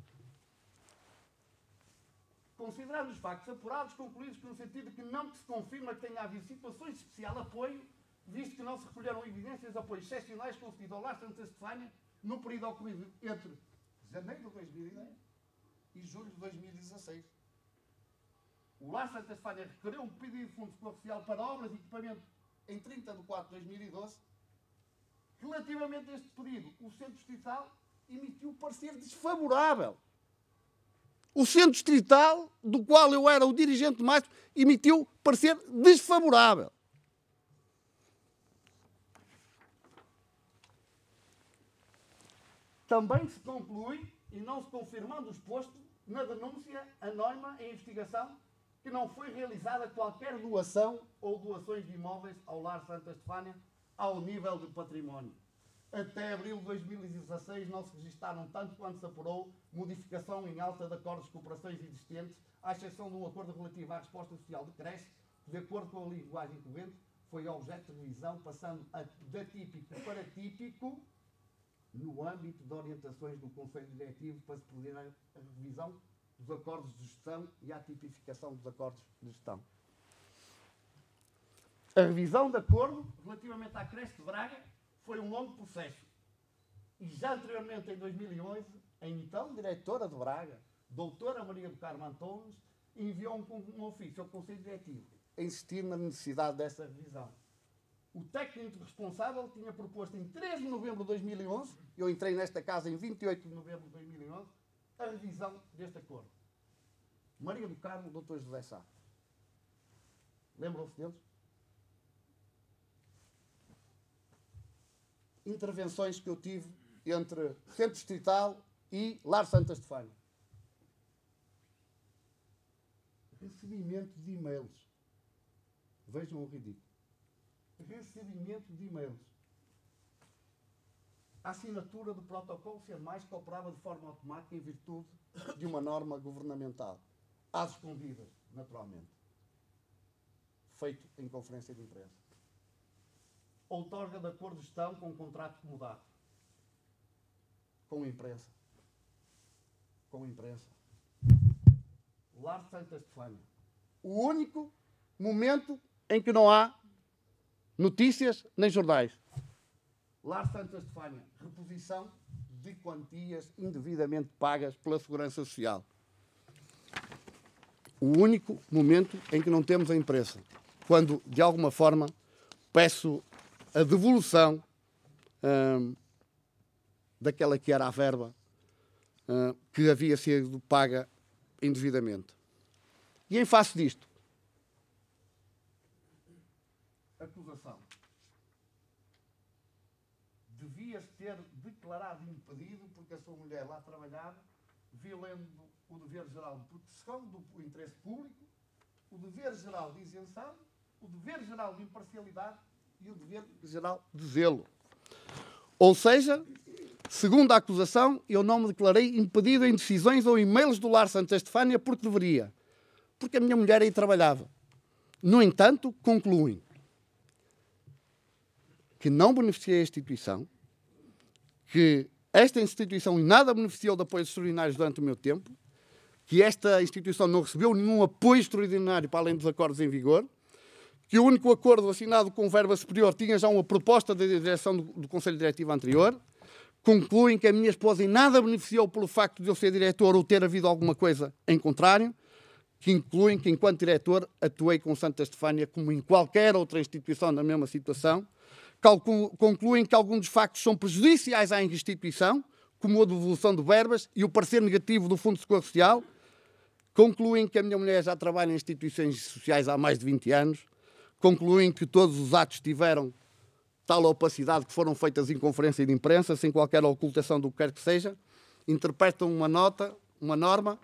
Considerando os factos apurados, concluídos no sentido de que não se confirma que tenha havido situações de especial apoio, visto que não se recolheram evidências de apoios excepcionais concedidos ao Lar Santa Estefânia no período ocorrido entre janeiro de 2010 e julho de 2016. O Lar Santa Estefânia requereu um pedido de fundo de socorro social para obras e equipamento em 30 de 4 de 2012. Relativamente a este pedido, o Centro Distrital emitiu parecer desfavorável. O Centro Distrital, do qual eu era o dirigente máximo, emitiu parecer desfavorável. Também se conclui, e não se confirmando o exposto, na denúncia anónima em investigação, que não foi realizada qualquer doação ou doações de imóveis ao Lar Santa Estefânia ao nível de património. Até abril de 2016 não se registaram, tanto quanto se apurou, modificação em alta de acordos de cooperações existentes, à exceção de um acordo relativo à resposta social de creche, que, de acordo com a linguagem corrente, foi objeto de revisão, passando de atípico para típico, no âmbito de orientações do Conselho Diretivo para se proceder à revisão dos acordos de gestão e à tipificação dos acordos de gestão. A revisão de acordo relativamente à creche de Braga foi um longo processo. E já anteriormente, em 2011, a então diretora de Braga, doutora Maria do Carmo Antunes, enviou um ofício ao Conselho Diretivo a insistir na necessidade dessa revisão. O técnico responsável tinha proposto em 3 de novembro de 2011, eu entrei nesta casa em 28 de novembro de 2011, a revisão deste acordo. Maria do Carmo, Dr. José Sá. Lembram-se deles? Intervenções que eu tive entre Centro Distrital e Lar Santa Estefânia. Recebimento de e-mails. Vejam o ridículo. Recebimento de e-mails. A assinatura do protocolo ser mais que operava de forma automática em virtude de uma norma governamental. Às escondidas, naturalmente. Feito em conferência de imprensa. Outorga de acordo de gestão com um contrato mudado. Com a imprensa. Com a imprensa. Lar Santa Estefânia. O único momento em que não há notícias nem jornais. Lar Santa Estefânia. Reposição de quantias indevidamente pagas pela Segurança Social. O único momento em que não temos a imprensa. Quando, de alguma forma, peço a devolução daquela que era a verba que havia sido paga indevidamente. E em face disto, acusação. Devias ter declarado impedido, porque a sua mulher lá trabalhava, violando o dever geral de proteção do interesse público, o dever geral de isenção, o dever geral de imparcialidade e o dever geral de zelo. Ou seja, segundo a acusação, eu não me declarei impedido em decisões ou e-mails do Lar Santa Estefânia porque deveria. Porque a minha mulher aí trabalhava. No entanto, concluem que não beneficiei a instituição, que esta instituição em nada beneficiou de apoios extraordinários durante o meu tempo, que esta instituição não recebeu nenhum apoio extraordinário para além dos acordos em vigor, que o único acordo assinado com verba superior tinha já uma proposta da direção do Conselho Diretivo anterior, concluem que a minha esposa em nada beneficiou pelo facto de eu ser diretor ou ter havido alguma coisa em contrário, que incluem que, enquanto diretor, atuei com Santa Estefânia como em qualquer outra instituição na mesma situação, concluem que alguns dos factos são prejudiciais à instituição, como a devolução de verbas e o parecer negativo do Fundo de Socorro Social, concluem que a minha mulher já trabalha em instituições sociais há mais de 20 anos, concluem que todos os atos tiveram tal opacidade que foram feitas em conferência de imprensa, sem qualquer ocultação do que quer que seja, interpretam uma nota, uma norma,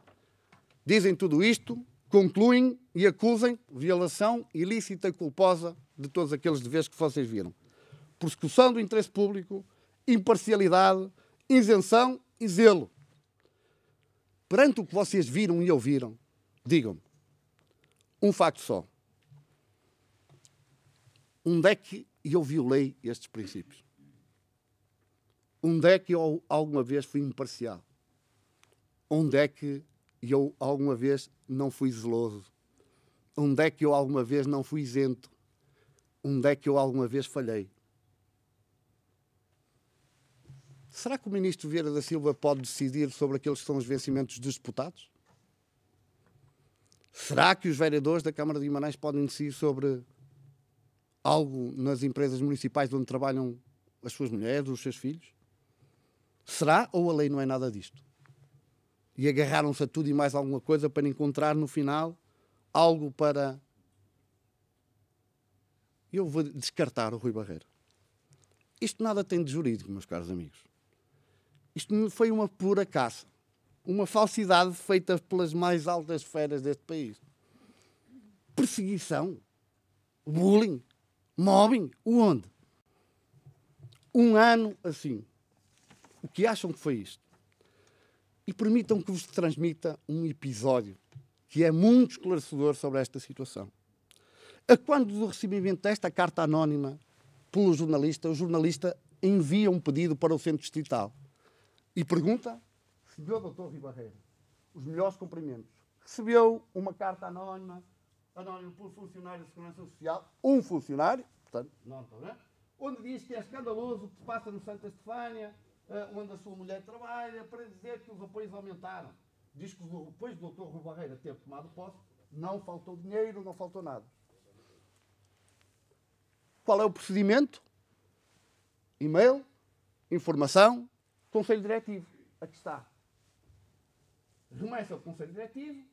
dizem tudo isto, concluem e acusem violação ilícita e culposa de todos aqueles deveres que vocês viram. prossecução do interesse público, imparcialidade, isenção e zelo. Perante o que vocês viram e ouviram, digam-me um facto só. Onde é que eu violei estes princípios? Onde é que eu alguma vez fui imparcial? Onde é que eu alguma vez não fui zeloso? Onde é que eu alguma vez não fui isento? Onde é que eu alguma vez falhei? Será que o ministro Vieira da Silva pode decidir sobre aqueles que são os vencimentos dos deputados? Será que os vereadores da Câmara de Guimarães podem decidir sobre algo nas empresas municipais onde trabalham as suas mulheres, os seus filhos? Será ou a lei não é nada disto? E agarraram-se a tudo e mais alguma coisa para encontrar no final algo para... Eu vou descartar o Rui Barreiro. Isto nada tem de jurídico, meus caros amigos. Isto foi uma pura caça. Uma falsidade feita pelas mais altas esferas deste país. Perseguição. Bullying. Mobbing. Onde? Um ano assim. O que acham que foi isto? E permitam que vos transmita um episódio que é muito esclarecedor sobre esta situação. A quando do recebimento desta carta anónima pelo jornalista, o jornalista envia um pedido para o Centro Distrital e pergunta: Senhor Dr. Rui Barreiro, os melhores cumprimentos. Recebeu uma carta anónima pelo funcionário de Segurança Social, um funcionário, portanto, não está bem, onde diz que é escandaloso o que se passa no Santa Estefânia, onde a sua mulher trabalha, para dizer que os apoios aumentaram. Diz que depois do Dr. Rui Barreiro ter tomado posse, não faltou dinheiro, não faltou nada. Qual é o procedimento? E-mail, informação, Conselho Diretivo. Aqui está. Remessa ao Conselho Diretivo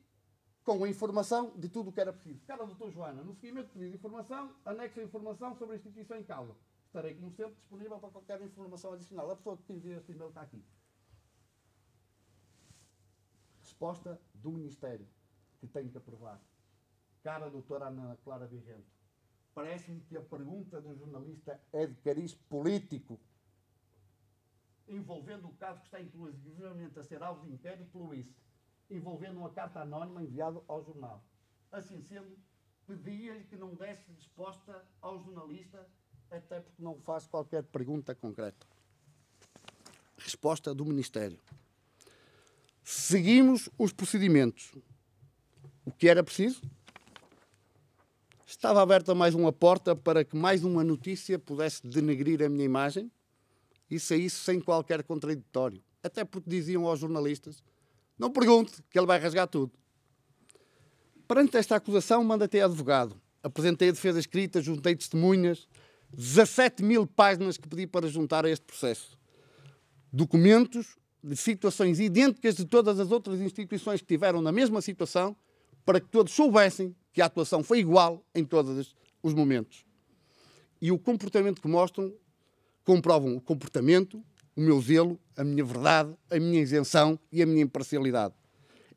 com a informação de tudo o que era preciso. Cara, doutor Joana, no seguimento do pedido de informação, anexa a informação sobre a instituição em causa. Estarei, como sempre, disponível para qualquer informação adicional. A pessoa que envia este e-mail está aqui. Resposta do Ministério, que tem que aprovar. Cara, doutora Ana Clara Virgente, parece-me que a pergunta do jornalista é de cariz político, envolvendo o caso que está inclusivamente a ser alvo de inquérito pelo ICE, envolvendo uma carta anónima enviada ao jornal. Assim sendo, pedia-lhe que não desse resposta ao jornalista, até porque não faz qualquer pergunta concreta. Resposta do Ministério. Seguimos os procedimentos. O que era preciso? Estava aberta mais uma porta para que mais uma notícia pudesse denegrir a minha imagem e saísse sem qualquer contraditório. Até porque diziam aos jornalistas: não pergunte, que ele vai rasgar tudo. Perante esta acusação, mandatei advogado. Apresentei a defesa escrita, juntei testemunhas, 17.000 páginas que pedi para juntar a este processo. Documentos de situações idênticas de todas as outras instituições que tiveram na mesma situação, para que todos soubessem que a atuação foi igual em todos os momentos. E o comportamento que mostram comprovam o comportamento, o meu zelo, a minha verdade, a minha isenção e a minha imparcialidade.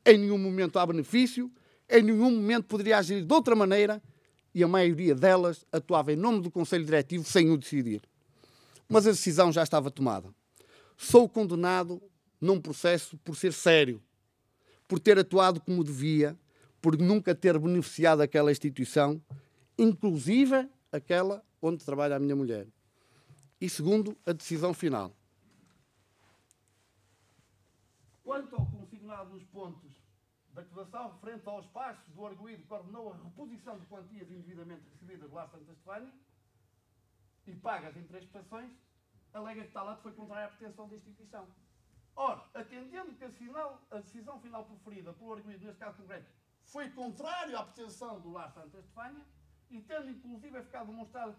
Em nenhum momento há benefício, em nenhum momento poderia agir de outra maneira, e a maioria delas atuava em nome do Conselho Diretivo sem o decidir. Mas a decisão já estava tomada. Sou condenado num processo por ser sério, por ter atuado como devia, por nunca ter beneficiado aquela instituição, inclusive aquela onde trabalha a minha mulher. E segundo, a decisão final. Quanto ao consignado nos pontos da acusação referente aos passos do arguido que ordenou a reposição de quantias indevidamente recebidas do Lar Santa Estefânia e pagas em 3 prestações, alega que tal ato foi contrário à pretensão da instituição. Ora, atendendo que a decisão final proferida pelo arguido, neste caso concreto, foi contrário à pretensão do Lar Santa Estefânia e tendo inclusive ficado demonstrado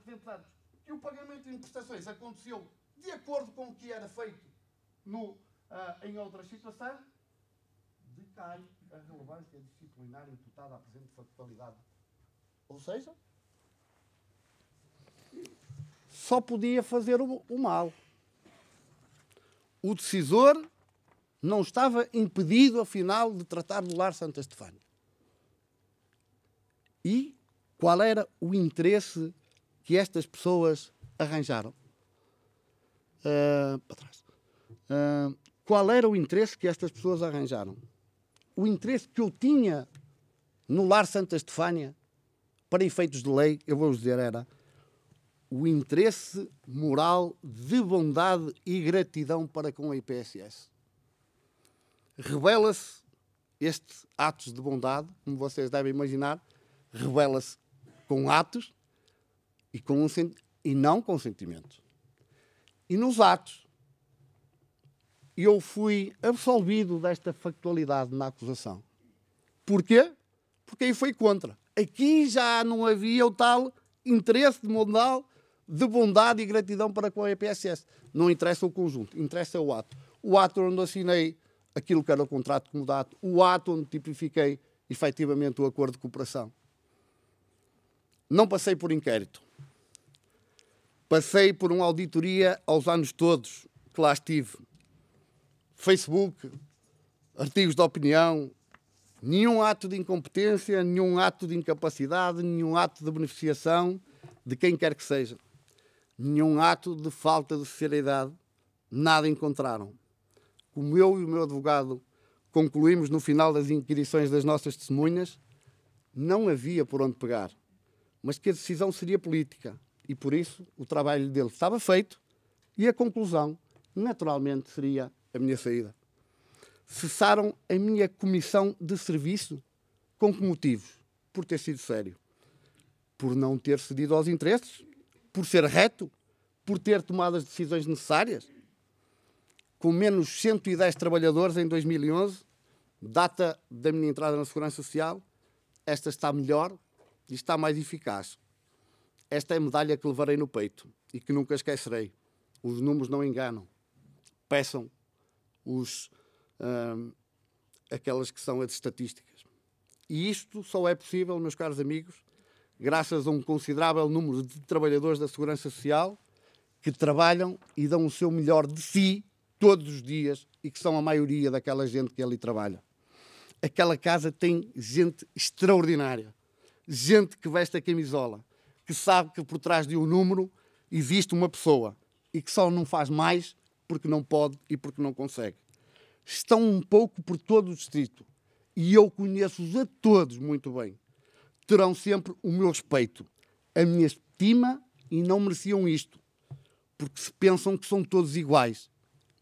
que o pagamento em prestações aconteceu de acordo com o que era feito em outra situação, decai a relevância disciplinar imputada à presente factualidade. Ou seja, só podia fazer o mal. O decisor não estava impedido, afinal, de tratar do Lar Santa Estefânia. E qual era o interesse que estas pessoas arranjaram? para trás. Qual era o interesse que estas pessoas arranjaram? O interesse que eu tinha no Lar Santa Estefânia, para efeitos de lei, eu vou-vos dizer, era o interesse moral de bondade e gratidão para com a IPSS. Revela-se estes atos de bondade, como vocês devem imaginar, revela-se com atos e não com sentimentos. E nos atos, eu fui absolvido desta factualidade na acusação. Porquê? Porque aí foi contra. Aqui já não havia o tal interesse de bondade e gratidão para com a IPSS. Não interessa o conjunto, interessa o ato. O ato onde assinei aquilo que era o contrato de comodato, o ato onde tipifiquei efetivamente o acordo de cooperação. Não passei por inquérito. Passei por uma auditoria aos anos todos que lá estive. Facebook, artigos de opinião, nenhum ato de incompetência, nenhum ato de incapacidade, nenhum ato de beneficiação de quem quer que seja. Nenhum ato de falta de seriedade, nada encontraram. Como eu e o meu advogado concluímos no final das inquirições das nossas testemunhas, não havia por onde pegar, mas que a decisão seria política e, por isso, o trabalho dele estava feito e a conclusão, naturalmente, seria a minha saída. Cessaram a minha comissão de serviço. Com que motivos? Por ter sido sério. Por não ter cedido aos interesses? Por ser reto? Por ter tomado as decisões necessárias? Com menos 110 trabalhadores em 2011, data da minha entrada na Segurança Social, esta está melhor e está mais eficaz. Esta é a medalha que levarei no peito e que nunca esquecerei. Os números não enganam. Peçam aquelas que são as estatísticas. E isto só é possível, meus caros amigos, graças a um considerável número de trabalhadores da Segurança Social que trabalham e dão o seu melhor de si todos os dias e que são a maioria daquela gente que ali trabalha. Aquela casa tem gente extraordinária. Gente que veste a camisola, que sabe que por trás de um número existe uma pessoa e que só não faz mais porque não pode e porque não consegue. Estão um pouco por todo o distrito e eu conheço-os a todos muito bem. Terão sempre o meu respeito, a minha estima e não mereciam isto, porque se pensam que são todos iguais,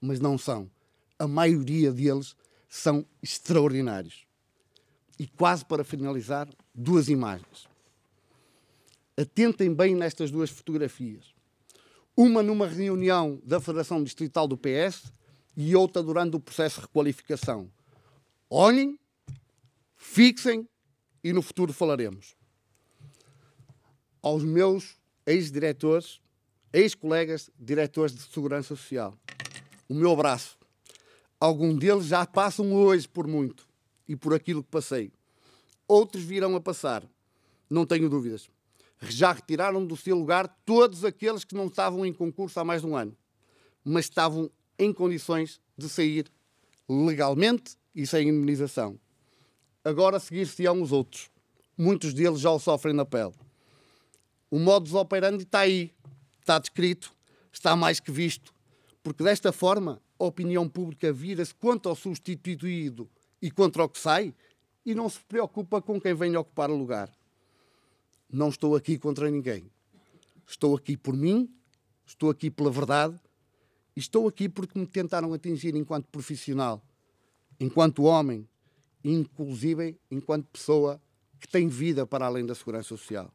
mas não são. A maioria deles são extraordinários. E quase para finalizar, duas imagens. Atentem bem nestas duas fotografias. Uma numa reunião da Federação Distrital do PS e outra durante o processo de requalificação. Olhem, fixem e no futuro falaremos. Aos meus ex-diretores, ex-colegas diretores de Segurança Social, o meu abraço. Alguns deles já passam hoje por muito e por aquilo que passei. Outros virão a passar, não tenho dúvidas. Já retiraram do seu lugar todos aqueles que não estavam em concurso há mais de um ano, mas estavam em condições de sair legalmente e sem indemnização. Agora a seguir-se-ão os outros. Muitos deles já o sofrem na pele. O modus operandi está aí, está descrito, está mais que visto, porque desta forma a opinião pública vira-se contra o substituído e contra o que sai e não se preocupa com quem vem ocupar o lugar. Não estou aqui contra ninguém. Estou aqui por mim, estou aqui pela verdade e estou aqui porque me tentaram atingir enquanto profissional, enquanto homem, inclusive enquanto pessoa que tem vida para além da Segurança Social.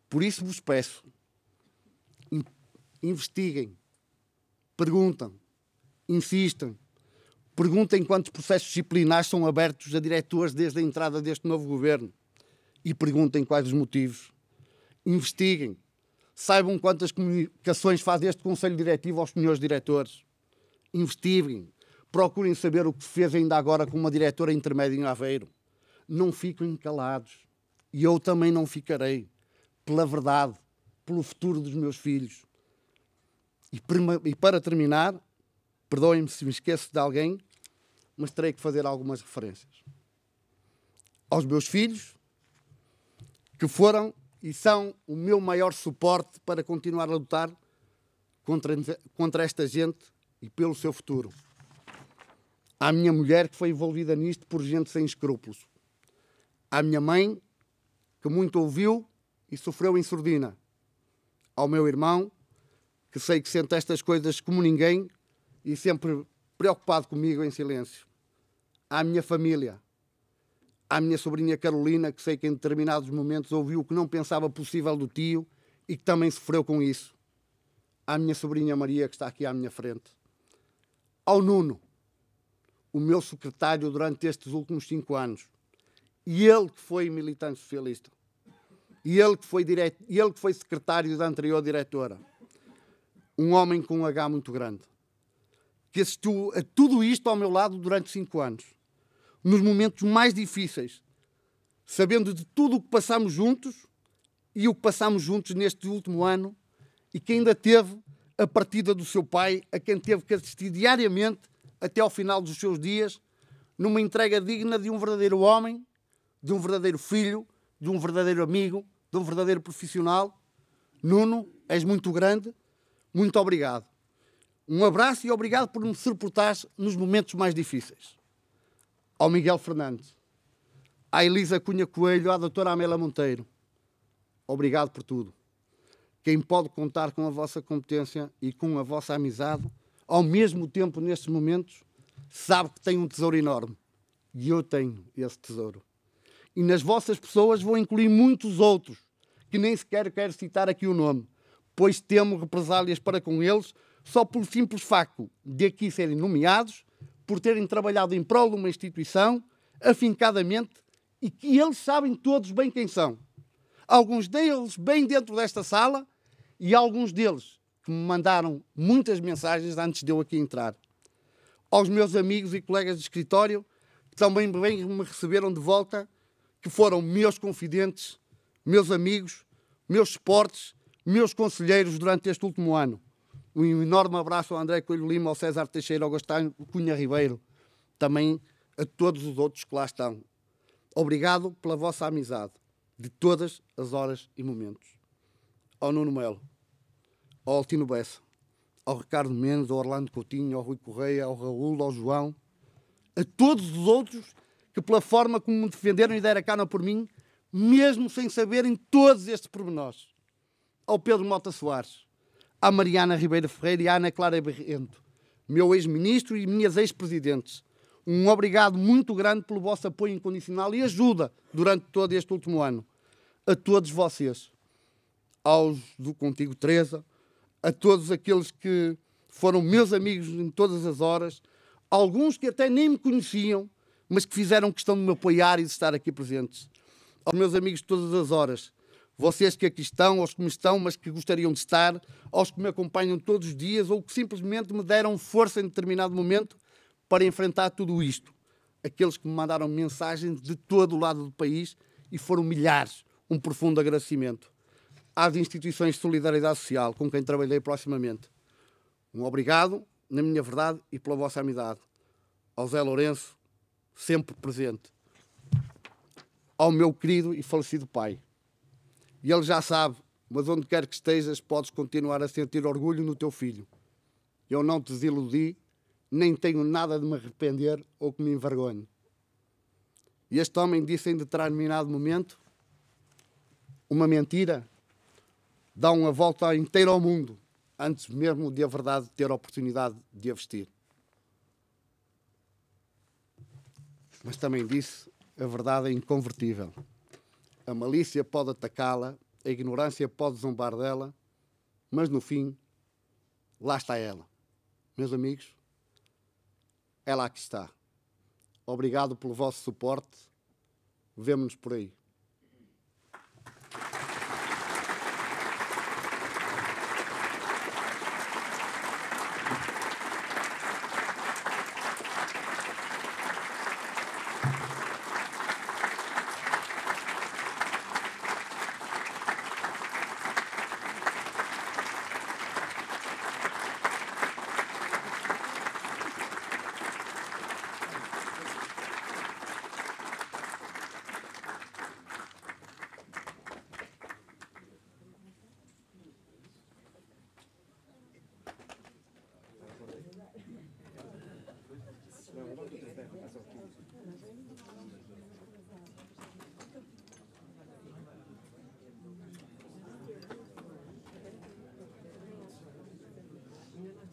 Por isso vos peço, investiguem, perguntem, insistam, perguntem quantos processos disciplinares são abertos a diretores desde a entrada deste novo governo e perguntem quais os motivos. Investiguem, saibam quantas comunicações faz este Conselho Diretivo aos senhores diretores. Investiguem, procurem saber o que se fez ainda agora com uma diretora intermédia em Aveiro. Não fiquem calados. E eu também não ficarei. Pela verdade, pelo futuro dos meus filhos. E para terminar, perdoem-me se me esqueço de alguém, mas terei que fazer algumas referências. Aos meus filhos, que foram e são o meu maior suporte para continuar a lutar contra esta gente e pelo seu futuro. À minha mulher, que foi envolvida nisto por gente sem escrúpulos. À minha mãe, que muito ouviu e sofreu em surdina. Ao meu irmão, que sei que sente estas coisas como ninguém e sempre preocupado comigo em silêncio. À minha família, à minha sobrinha Carolina, que sei que em determinados momentos ouviu o que não pensava possível do tio e que também sofreu com isso. À minha sobrinha Maria, que está aqui à minha frente. Ao Nuno, o meu secretário durante estes últimos 5 anos. E ele que foi militante socialista. E ele que foi secretário da anterior diretora. Um homem com um H muito grande. Que assistiu a tudo isto ao meu lado durante 5 anos. Nos momentos mais difíceis. Sabendo de tudo o que passámos juntos e o que passámos juntos neste último ano e que ainda teve a partida do seu pai, a quem teve que assistir diariamente até ao final dos seus dias, numa entrega digna de um verdadeiro homem, de um verdadeiro filho, de um verdadeiro amigo, de um verdadeiro profissional. Nuno, és muito grande, muito obrigado. Um abraço e obrigado por me suportares nos momentos mais difíceis. Ao Miguel Fernandes, à Elisa Cunha Coelho, à doutora Amélia Monteiro, obrigado por tudo. Quem pode contar com a vossa competência e com a vossa amizade, ao mesmo tempo, nestes momentos, sabe que tem um tesouro enorme. E eu tenho esse tesouro. E nas vossas pessoas vou incluir muitos outros, que nem sequer quero citar aqui o nome, pois temo represálias para com eles, só pelo simples facto de aqui serem nomeados, por terem trabalhado em prol de uma instituição, afincadamente, e que eles sabem todos bem quem são. Alguns deles bem dentro desta sala e alguns deles que me mandaram muitas mensagens antes de eu aqui entrar. Aos meus amigos e colegas de escritório, que também bem me receberam de volta, que foram meus confidentes, meus amigos, meus suportes, meus conselheiros durante este último ano. Um enorme abraço ao André Coelho Lima, ao César Teixeira, ao Agostinho Cunha Ribeiro, também a todos os outros que lá estão. Obrigado pela vossa amizade, de todas as horas e momentos. Ao Nuno Melo, ao Altino Bessa, ao Ricardo Mendes, ao Orlando Coutinho, ao Rui Correia, ao Raul, ao João, a todos os outros que pela forma como me defenderam e deram a cana por mim, mesmo sem saberem todos estes pormenores. Ao Pedro Mota Soares, à Mariana Ribeiro Ferreira e à Ana Clara Barrento, meu ex-ministro e minhas ex-presidentes. Um obrigado muito grande pelo vosso apoio incondicional e ajuda durante todo este último ano. A todos vocês, aos do Contigo Teresa, a todos aqueles que foram meus amigos em todas as horas, alguns que até nem me conheciam, mas que fizeram questão de me apoiar e de estar aqui presentes. Aos meus amigos de todas as horas, vocês que aqui estão, aos que me estão, mas que gostariam de estar, aos que me acompanham todos os dias ou que simplesmente me deram força em determinado momento para enfrentar tudo isto. Aqueles que me mandaram mensagens de todo o lado do país e foram milhares. Um profundo agradecimento. Às instituições de solidariedade social com quem trabalhei proximamente. Um obrigado, na minha verdade, e pela vossa amizade. Ao Zé Lourenço, sempre presente. Ao meu querido e falecido pai. E ele já sabe, mas onde quer que estejas, podes continuar a sentir orgulho no teu filho. Eu não te desiludi, nem tenho nada de me arrepender ou que me envergonhe. E este homem disse em determinado momento, uma mentira dá uma volta inteira ao mundo, antes mesmo de a verdade ter a oportunidade de a vestir. Mas também disse, a verdade é inconvertível. A malícia pode atacá-la, a ignorância pode zombar dela, mas no fim, lá está ela. Meus amigos, ela aqui está. Obrigado pelo vosso suporte. Vemo-nos por aí.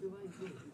Muito bem, tudo.